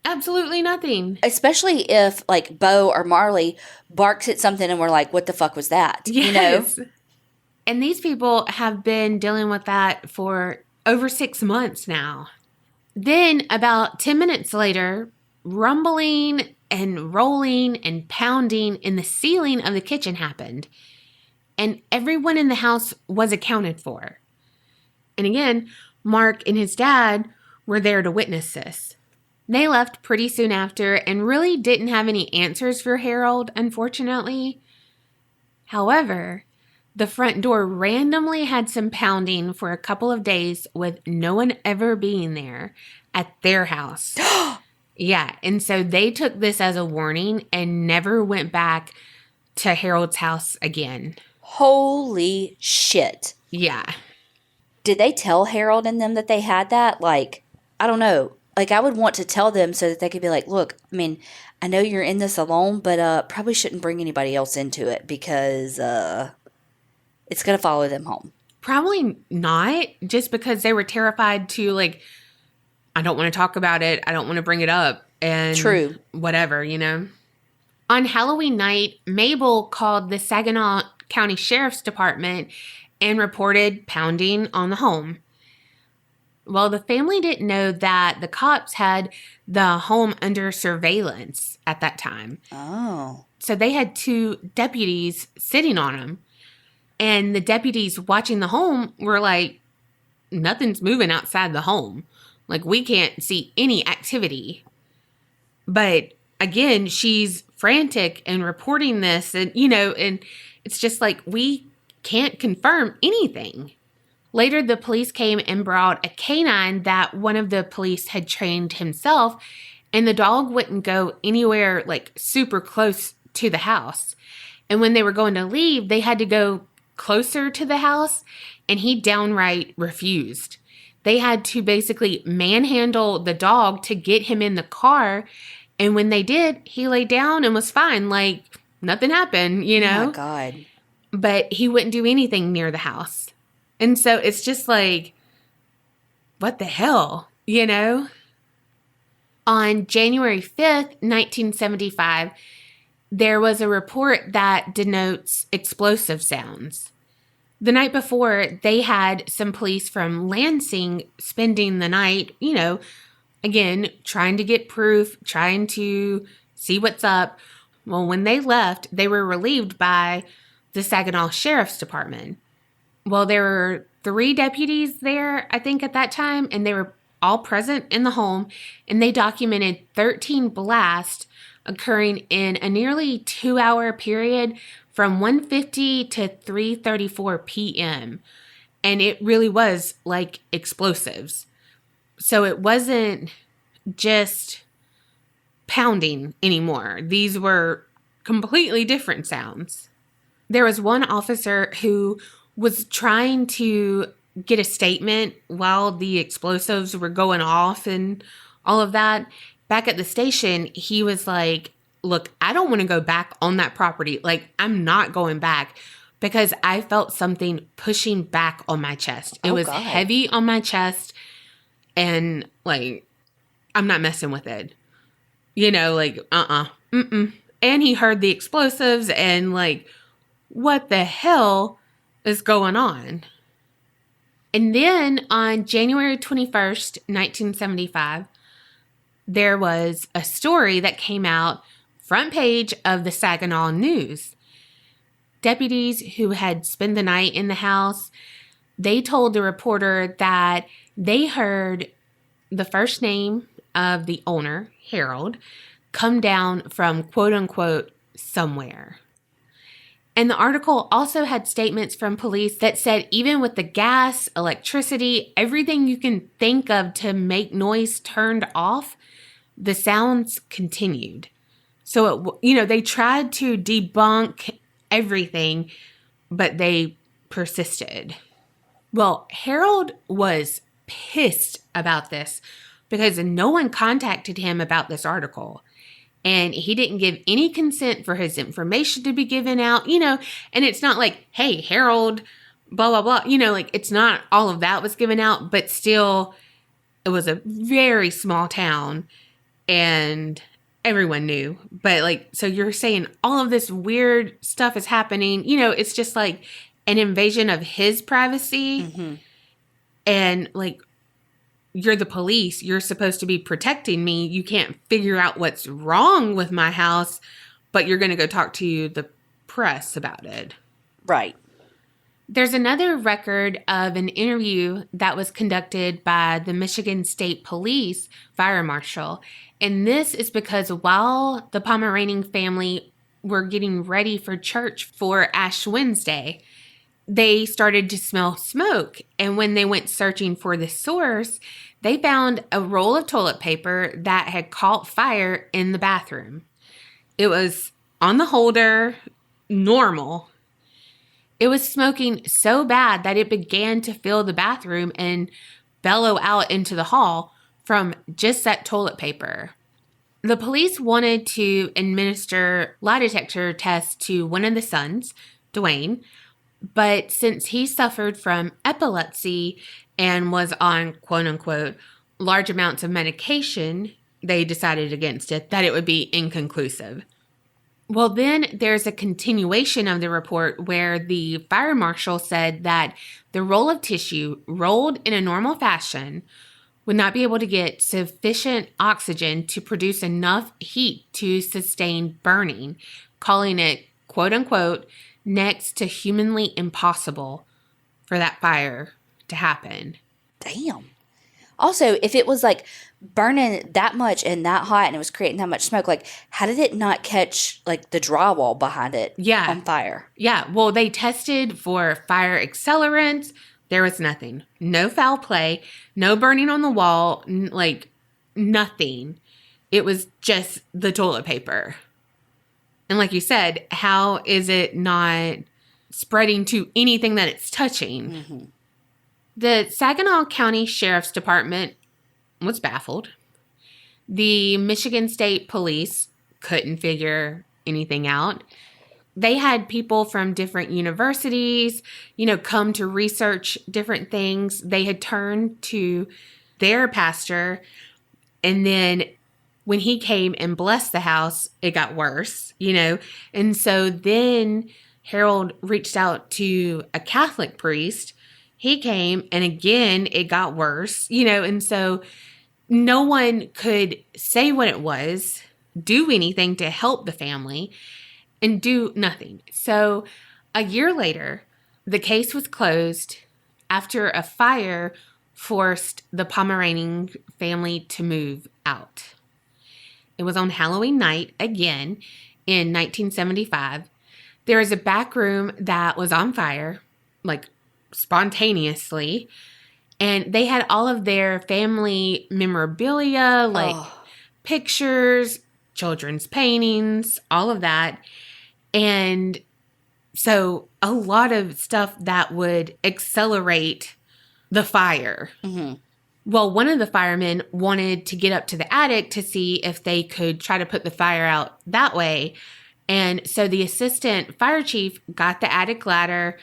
Absolutely nothing. Especially if like Bo or Marley barks at something and we're like, what the fuck was that? Yes. You know? And these people have been dealing with that for over 6 months now. Then about 10 minutes later, rumbling and rolling and pounding in the ceiling of the kitchen happened. And everyone in the house was accounted for. And again, Mark and his dad were there to witness this. They left pretty soon after and really didn't have any answers for Harold, unfortunately. However, the front door randomly had some pounding for a couple of days with no one ever being there at their house. Yeah, and so they took this as a warning and never went back to Harold's house again. Holy shit. Yeah. Did they tell Harold and them that they had that? Like, I don't know. Like, I would want to tell them so that they could be like, look, I mean, I know you're in this alone, but probably shouldn't bring anybody else into it because it's going to follow them home. Probably not, just because they were terrified to, like, I don't want to talk about it. I don't want to bring it up. And True. Whatever, you know. On Halloween night, Mabel called the Saginaw County Sheriff's Department and reported pounding on the home. Well, the family didn't know that the cops had the home under surveillance at that time. Oh. So they had 2 deputies sitting on them. And the deputies watching the home were like, nothing's moving outside the home. Like, we can't see any activity. But again, she's frantic and reporting this, and, you know, and it's just like, we can't confirm anything. Later, the police came and brought a canine that one of the police had trained himself, and the dog wouldn't go anywhere like super close to the house. And when they were going to leave, they had to go closer to the house, and he downright refused. They had to basically manhandle the dog to get him in the car. And when they did, he lay down and was fine. Like, nothing happened, you know? Oh, my God. But he wouldn't do anything near the house. And so it's just like, what the hell, you know? On January 5th, 1975, there was a report that denotes explosive sounds. The night before, they had some police from Lansing spending the night, you know, again, trying to get proof, trying to see what's up. Well, when they left, they were relieved by the Saginaw Sheriff's Department. Well, there were 3 deputies there, I think, at that time, and they were all present in the home, and they documented 13 blasts occurring in a nearly 2-hour period from 1:50 to 3:34 p.m. And it really was like explosives. So it wasn't just pounding anymore. These were completely different sounds. There was one officer who was trying to get a statement while the explosives were going off and all of that. Back at the station, he was like, look, I don't want to go back on that property. Like, I'm not going back because I felt something pushing back on my chest. It was God. heavy on my chest and like, I'm not messing with it. You know, like, mm-mm. And he heard the explosives and like, what the hell is going on? And then on January 21st, 1975, there was a story that came out front page of the Saginaw News. Deputies who had spent the night in the house, they told the reporter that they heard the first name of the owner, Harold, come down from quote unquote somewhere. And the article also had statements from police that said even with the gas, electricity, everything you can think of to make noise turned off, the sounds continued. So, they tried to debunk everything, but they persisted. Well, Harold was pissed about this because no one contacted him about this article. And he didn't give any consent for his information to be given out, and it's not like, hey, Harold, blah, blah, blah, like it's not all of that was given out, but still it was a very small town and everyone knew. But like, so you're saying all of this weird stuff is happening, it's just like an invasion of his privacy. Mm-hmm. And like, you're the police. You're supposed to be protecting me. You can't figure out what's wrong with my house, but you're going to go talk to the press about it. Right. There's another record of an interview that was conducted by the Michigan State Police fire marshal. And this is because while the Pomeranian family were getting ready for church for Ash Wednesday, they started to smell smoke. And when they went searching for the source, they found a roll of toilet paper that had caught fire in the bathroom. It was on the holder, normal. It was smoking so bad that it began to fill the bathroom and bellow out into the hall from just that toilet paper. The police wanted to administer lie detector tests to one of the sons, Dwayne, but since he suffered from epilepsy and was on, quote unquote, large amounts of medication, they decided against it, that it would be inconclusive. Well, then there's a continuation of the report where the fire marshal said that the roll of tissue rolled in a normal fashion would not be able to get sufficient oxygen to produce enough heat to sustain burning, calling it, quote unquote, next to humanly impossible for that fire to happen. Damn. Also, if it was like burning that much and that hot and it was creating that much smoke, like how did it not catch like the drywall behind it on fire? Yeah. Well, they tested for fire accelerants. There was nothing. No foul play. No burning on the wall. Like nothing. It was just the toilet paper. And like you said, how is it not spreading to anything that it's touching? Mm-hmm. The Saginaw County Sheriff's Department was baffled. The Michigan State Police couldn't figure anything out. They had people from different universities, come to research different things. They had turned to their pastor, and then when he came and blessed the house, it got worse, And so then Harold reached out to a Catholic priest. He came, and again, it got worse, And so no one could say what it was, do anything to help the family, and do nothing. So a year later, the case was closed after a fire forced the Pomeranian family to move out. It was on Halloween night again in 1975. There was a back room that was on fire, like spontaneously. And they had all of their family memorabilia, like pictures, children's paintings, all of that. And so a lot of stuff that would accelerate the fire. Mm-hmm. Well, one of the firemen wanted to get up to the attic to see if they could try to put the fire out that way. And so the assistant fire chief got the attic ladder,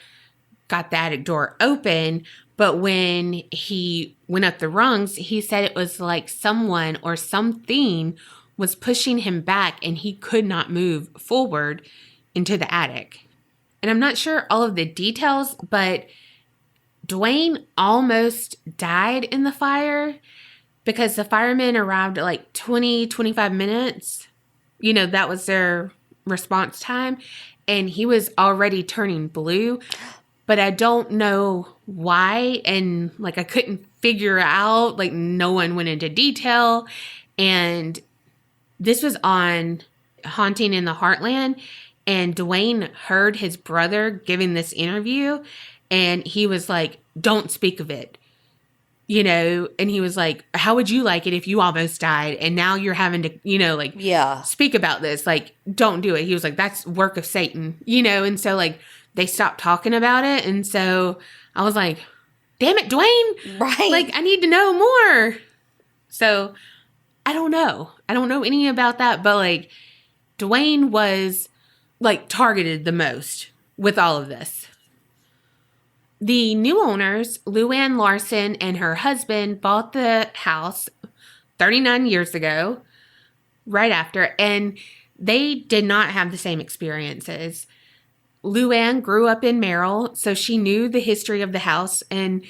got the attic door open. But when he went up the rungs, he said it was like someone or something was pushing him back and he could not move forward into the attic. And I'm not sure all of the details, but Dwayne almost died in the fire because the firemen arrived at like 25 minutes. You know, that was their response time. And he was already turning blue. But I don't know why. And like I couldn't figure out, like no one went into detail. And this was on Haunting in the Heartland. And Dwayne heard his brother giving this interview. And he was like, don't speak of it. You know, and he was like, how would you like it if you almost died? And now you're having to, you know, like, speak about this. Like, don't do it. He was like, that's work of Satan, you know? And so, like, they stopped talking about it. And so I was like, damn it, Dwayne. Right. Like, I need to know more. So I don't know. I don't know any about that. But, like, Dwayne was, like, targeted the most with all of this. The new owners, Luann Larson and her husband, bought the house 39 years ago, right after, and they did not have the same experiences. Luann grew up in Merrill, so she knew the history of the house, and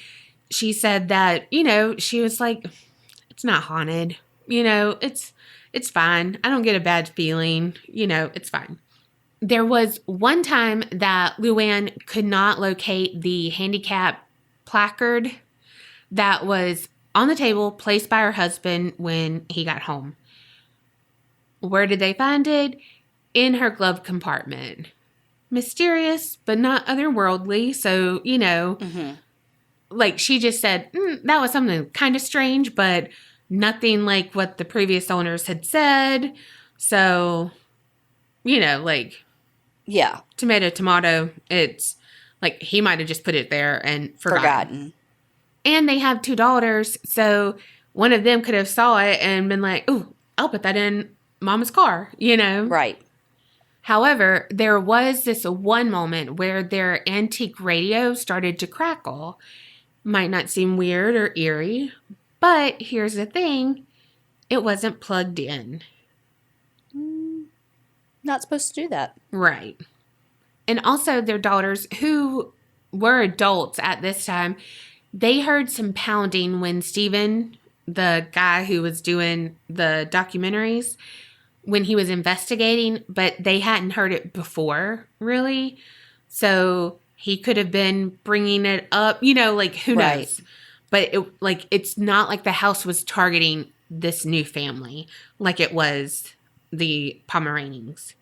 she said that, you know, she was like, it's not haunted. You know, it's fine. I don't get a bad feeling. You know, it's fine. There was one time that Luann could not locate the handicap placard that was on the table placed by her husband when he got home. Where did they find it? In her glove compartment. Mysterious, but not otherworldly. So, you know, like she just said, that was something kind of strange, but nothing like what the previous owners had said. So, you know, like... Yeah. Tomato. It's like he might have just put it there and forgotten. And they have 2 daughters, so one of them could have saw it and been like, "Ooh, I'll put that in Mama's car," you know? Right. However, there was this one moment where their antique radio started to crackle. Might not seem weird or eerie, but here's the thing. It wasn't plugged in. Not supposed to do that. Right. And also their daughters, who were adults at this time, they heard some pounding when Stephen, the guy who was doing the documentaries, when he was investigating, but they hadn't heard it before, really. So he could have been bringing it up, you know, like who knows? But it's not like the house was targeting this new family like it was the Pomeranians.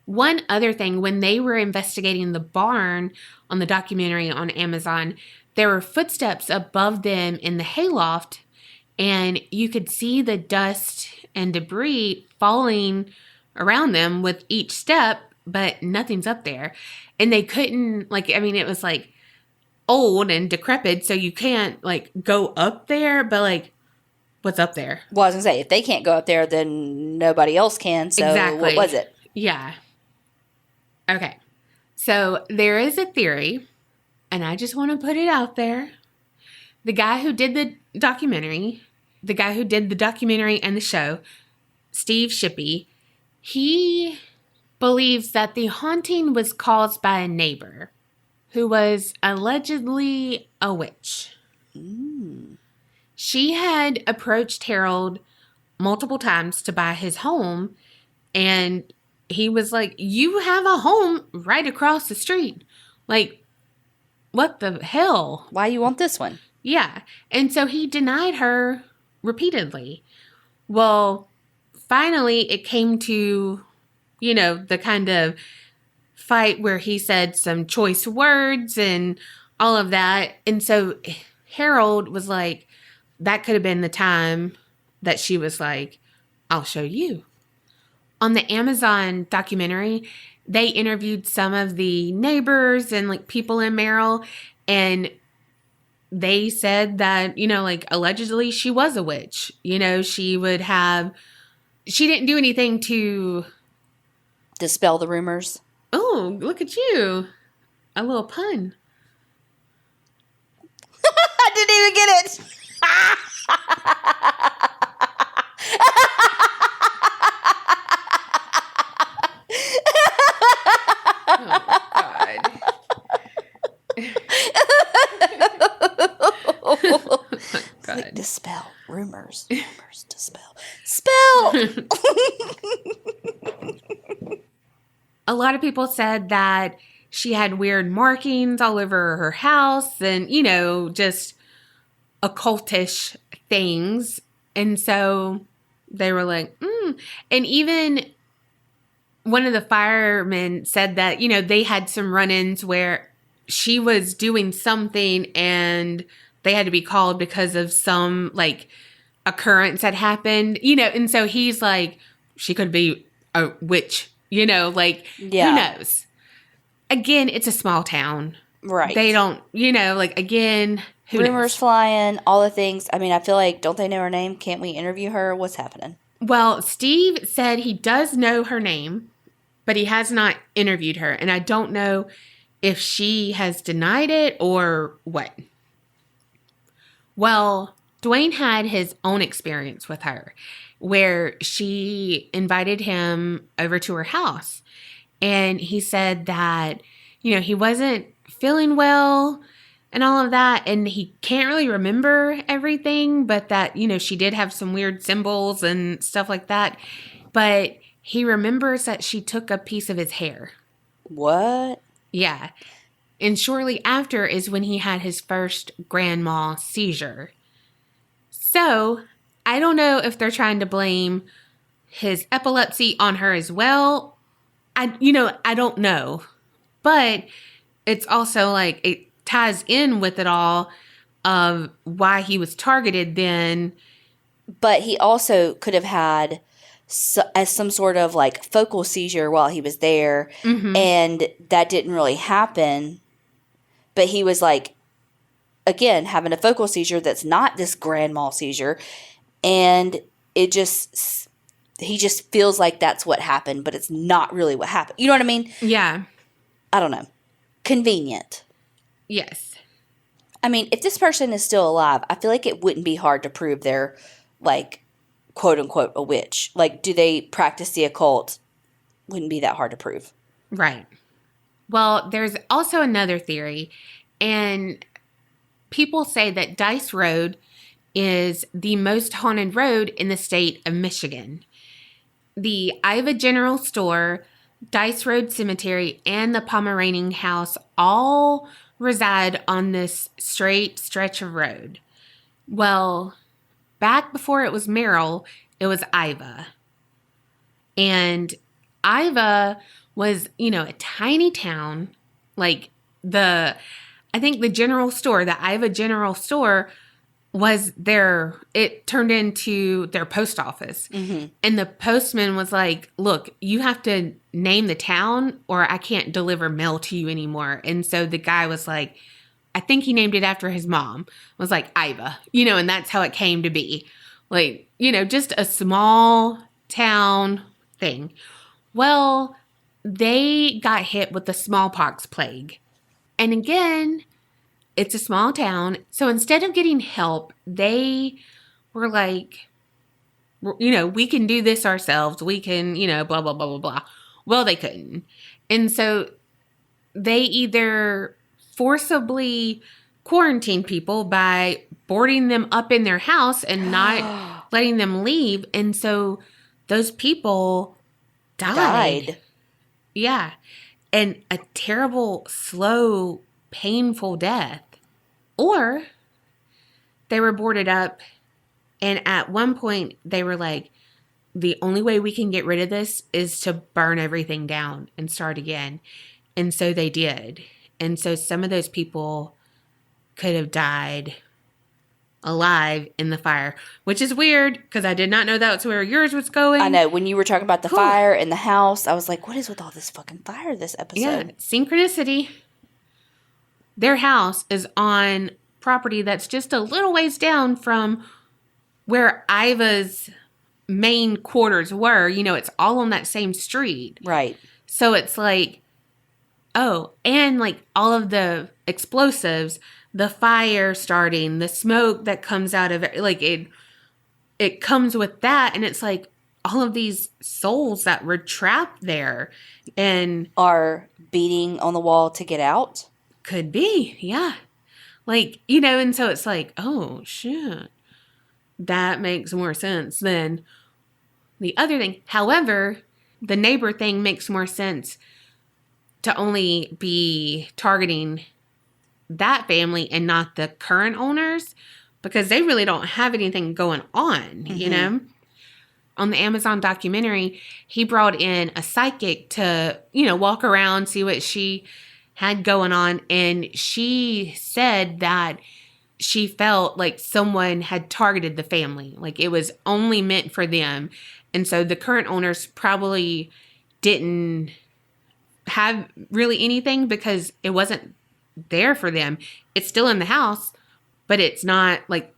One other thing, when they were investigating the barn on the documentary on Amazon, there were footsteps above them in the hayloft, and you could see the dust and debris falling around them with each step, but nothing's up there. And they couldn't, it was like old and decrepit, so you can't go up there, but what's up there? Well, I was going to say, if they can't go up there, then nobody else can. So exactly. What was it? Yeah. Okay. So there is a theory, and I just want to put it out there. The guy who did the documentary and the show, Steve Shippey, he believes that the haunting was caused by a neighbor who was allegedly a witch. She had approached Harold multiple times to buy his home, and he was like, you have a home right across the street. What the hell? Why you want this one? Yeah. And so he denied her repeatedly. Well, finally it came to, the kind of fight where he said some choice words and all of that. And so Harold was like, that could have been the time that she was like, I'll show you. On the Amazon documentary, they interviewed some of the neighbors and like people in Merrill, and they said that, like allegedly she was a witch. She didn't do anything to dispel the rumors. Oh, look at you. A little pun. I didn't even get it. Oh, God. Like, dispel rumors. Rumors dispel. Spell. A lot of people said that she had weird markings all over her house and, just occultish things. And so they were like, And even one of the firemen said that, they had some run-ins where she was doing something and they had to be called because of some like occurrence that happened, and so he's like, she could be a witch, who knows? Again, it's a small town. Right. They don't, again, who rumors knows? Flying, all the things. I mean, I feel like, don't they know her name? Can't we interview her? What's happening? Well, Steve said he does know her name, but he has not interviewed her. And I don't know if she has denied it or what. Well, Dwayne had his own experience with her where she invited him over to her house. And he said that, he wasn't feeling well and all of that. And he can't really remember everything, but that, she did have some weird symbols and stuff like that. But he remembers that she took a piece of his hair. What? Yeah. And shortly after is when he had his first grand mal seizure. So, I don't know if they're trying to blame his epilepsy on her as well. I don't know. But it's also like it ties in with it all of why he was targeted then. But he also could have had as some sort of like focal seizure while he was there. Mm-hmm. And that didn't really happen. But he was like, again, having a focal seizure that's not this grand mal seizure. And he just feels like that's what happened, but it's not really what happened. You know what I mean? Yeah. I don't know. Convenient. Yes. I mean, if this person is still alive, I feel like it wouldn't be hard to prove they're, like, quote unquote, a witch. Like, do they practice the occult? Wouldn't be that hard to prove. Right. Well, there's also another theory, and people say that Dice Road is the most haunted road in the state of Michigan. The Iva General Store, Dice Road Cemetery, and the Pomeranian House all reside on this straight stretch of road. Well, back before it was Merrill, it was Iva. And Iva was, a tiny town. Like I think the general store, the Iva General Store was it turned into their post office. Mm-hmm. And the postman was like, look, you have to name the town or I can't deliver mail to you anymore. And so the guy was like, I think he named it after his mom, was like Iva, and that's how it came to be. Like, just a small town thing. Well, they got hit with the smallpox plague. And again, it's a small town. So instead of getting help, they were like, we can do this ourselves. We can, blah, blah, blah, blah, blah. Well, they couldn't. And so they either forcibly quarantined people by boarding them up in their house and not letting them leave. And so those people died. Yeah. And a terrible, slow, painful death. Or they were boarded up, and at one point they were like, the only way we can get rid of this is to burn everything down and start again. And so they did. And so some of those people could have died alive in the fire, which is weird because I did not know that's where yours was going. I know. When you were talking about the fire in the house, I was like, what is with all this fucking fire this episode? Yeah, synchronicity. Their house is on property that's just a little ways down from where Iva's main quarters were. You know, it's all on that same street. Right. So it's like, oh, and like all of the explosives, the fire starting, the smoke that comes out of it, like it comes with that. And it's like all of these souls that were trapped there and are beating on the wall to get out. Could be. Yeah. Like, you know, and so it's like, oh, shit. That makes more sense than the other thing. However, the neighbor thing makes more sense to only be targeting that family and not the current owners because they really don't have anything going on, you know? On the Amazon documentary, he brought in a psychic to, you know, walk around, see what she had going on. And she said that she felt like someone had targeted the family. Like it was only meant for them. And so the current owners probably didn't have really anything because it wasn't there for them. It's still in the house, but it's not like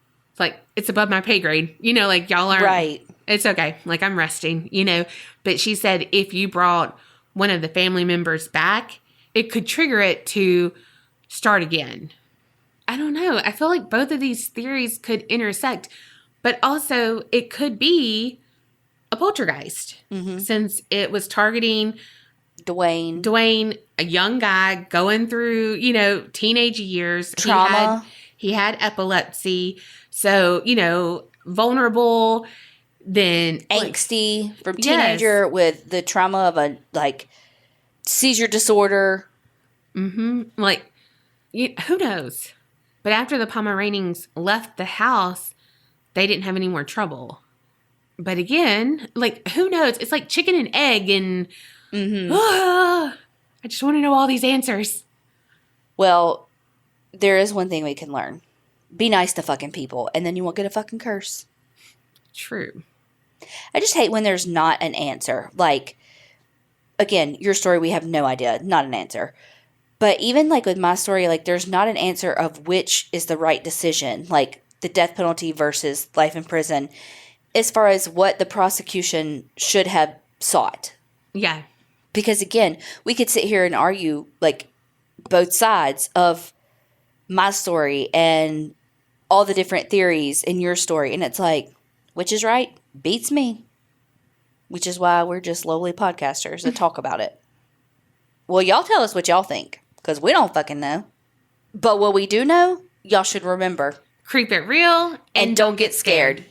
it's above my pay grade. You know, like y'all aren't. Right. It's okay. Like I'm resting, you know. But she said if you brought one of the family members back, it could trigger it to start again. I don't know. I feel like both of these theories could intersect, but also it could be a poltergeist since it was targeting Dwayne, a young guy going through, you know, teenage years. Trauma. He had epilepsy. So, you know, vulnerable, then angsty from teenager with the trauma of a like seizure disorder. Like, who knows? But after the Pomeranians left the house, they didn't have any more trouble. But again, like, who knows? It's like chicken and egg and I just want to know all these answers. Well, there is one thing we can learn. Be nice to fucking people, and then you won't get a fucking curse. True. I just hate when there's not an answer. Like, again, your story, we have no idea. Not an answer. But even, like, with my story, like, there's not an answer of which is the right decision. Like, the death penalty versus life in prison. As far as what the prosecution should have sought. Yeah. Because, again, we could sit here and argue, like, both sides of my story and all the different theories in your story. And it's like, which is right? Beats me. Which is why we're just lowly podcasters that talk about it. Well, y'all tell us what y'all think. Because we don't fucking know. But what we do know, y'all should remember. Creep it real and don't get scared.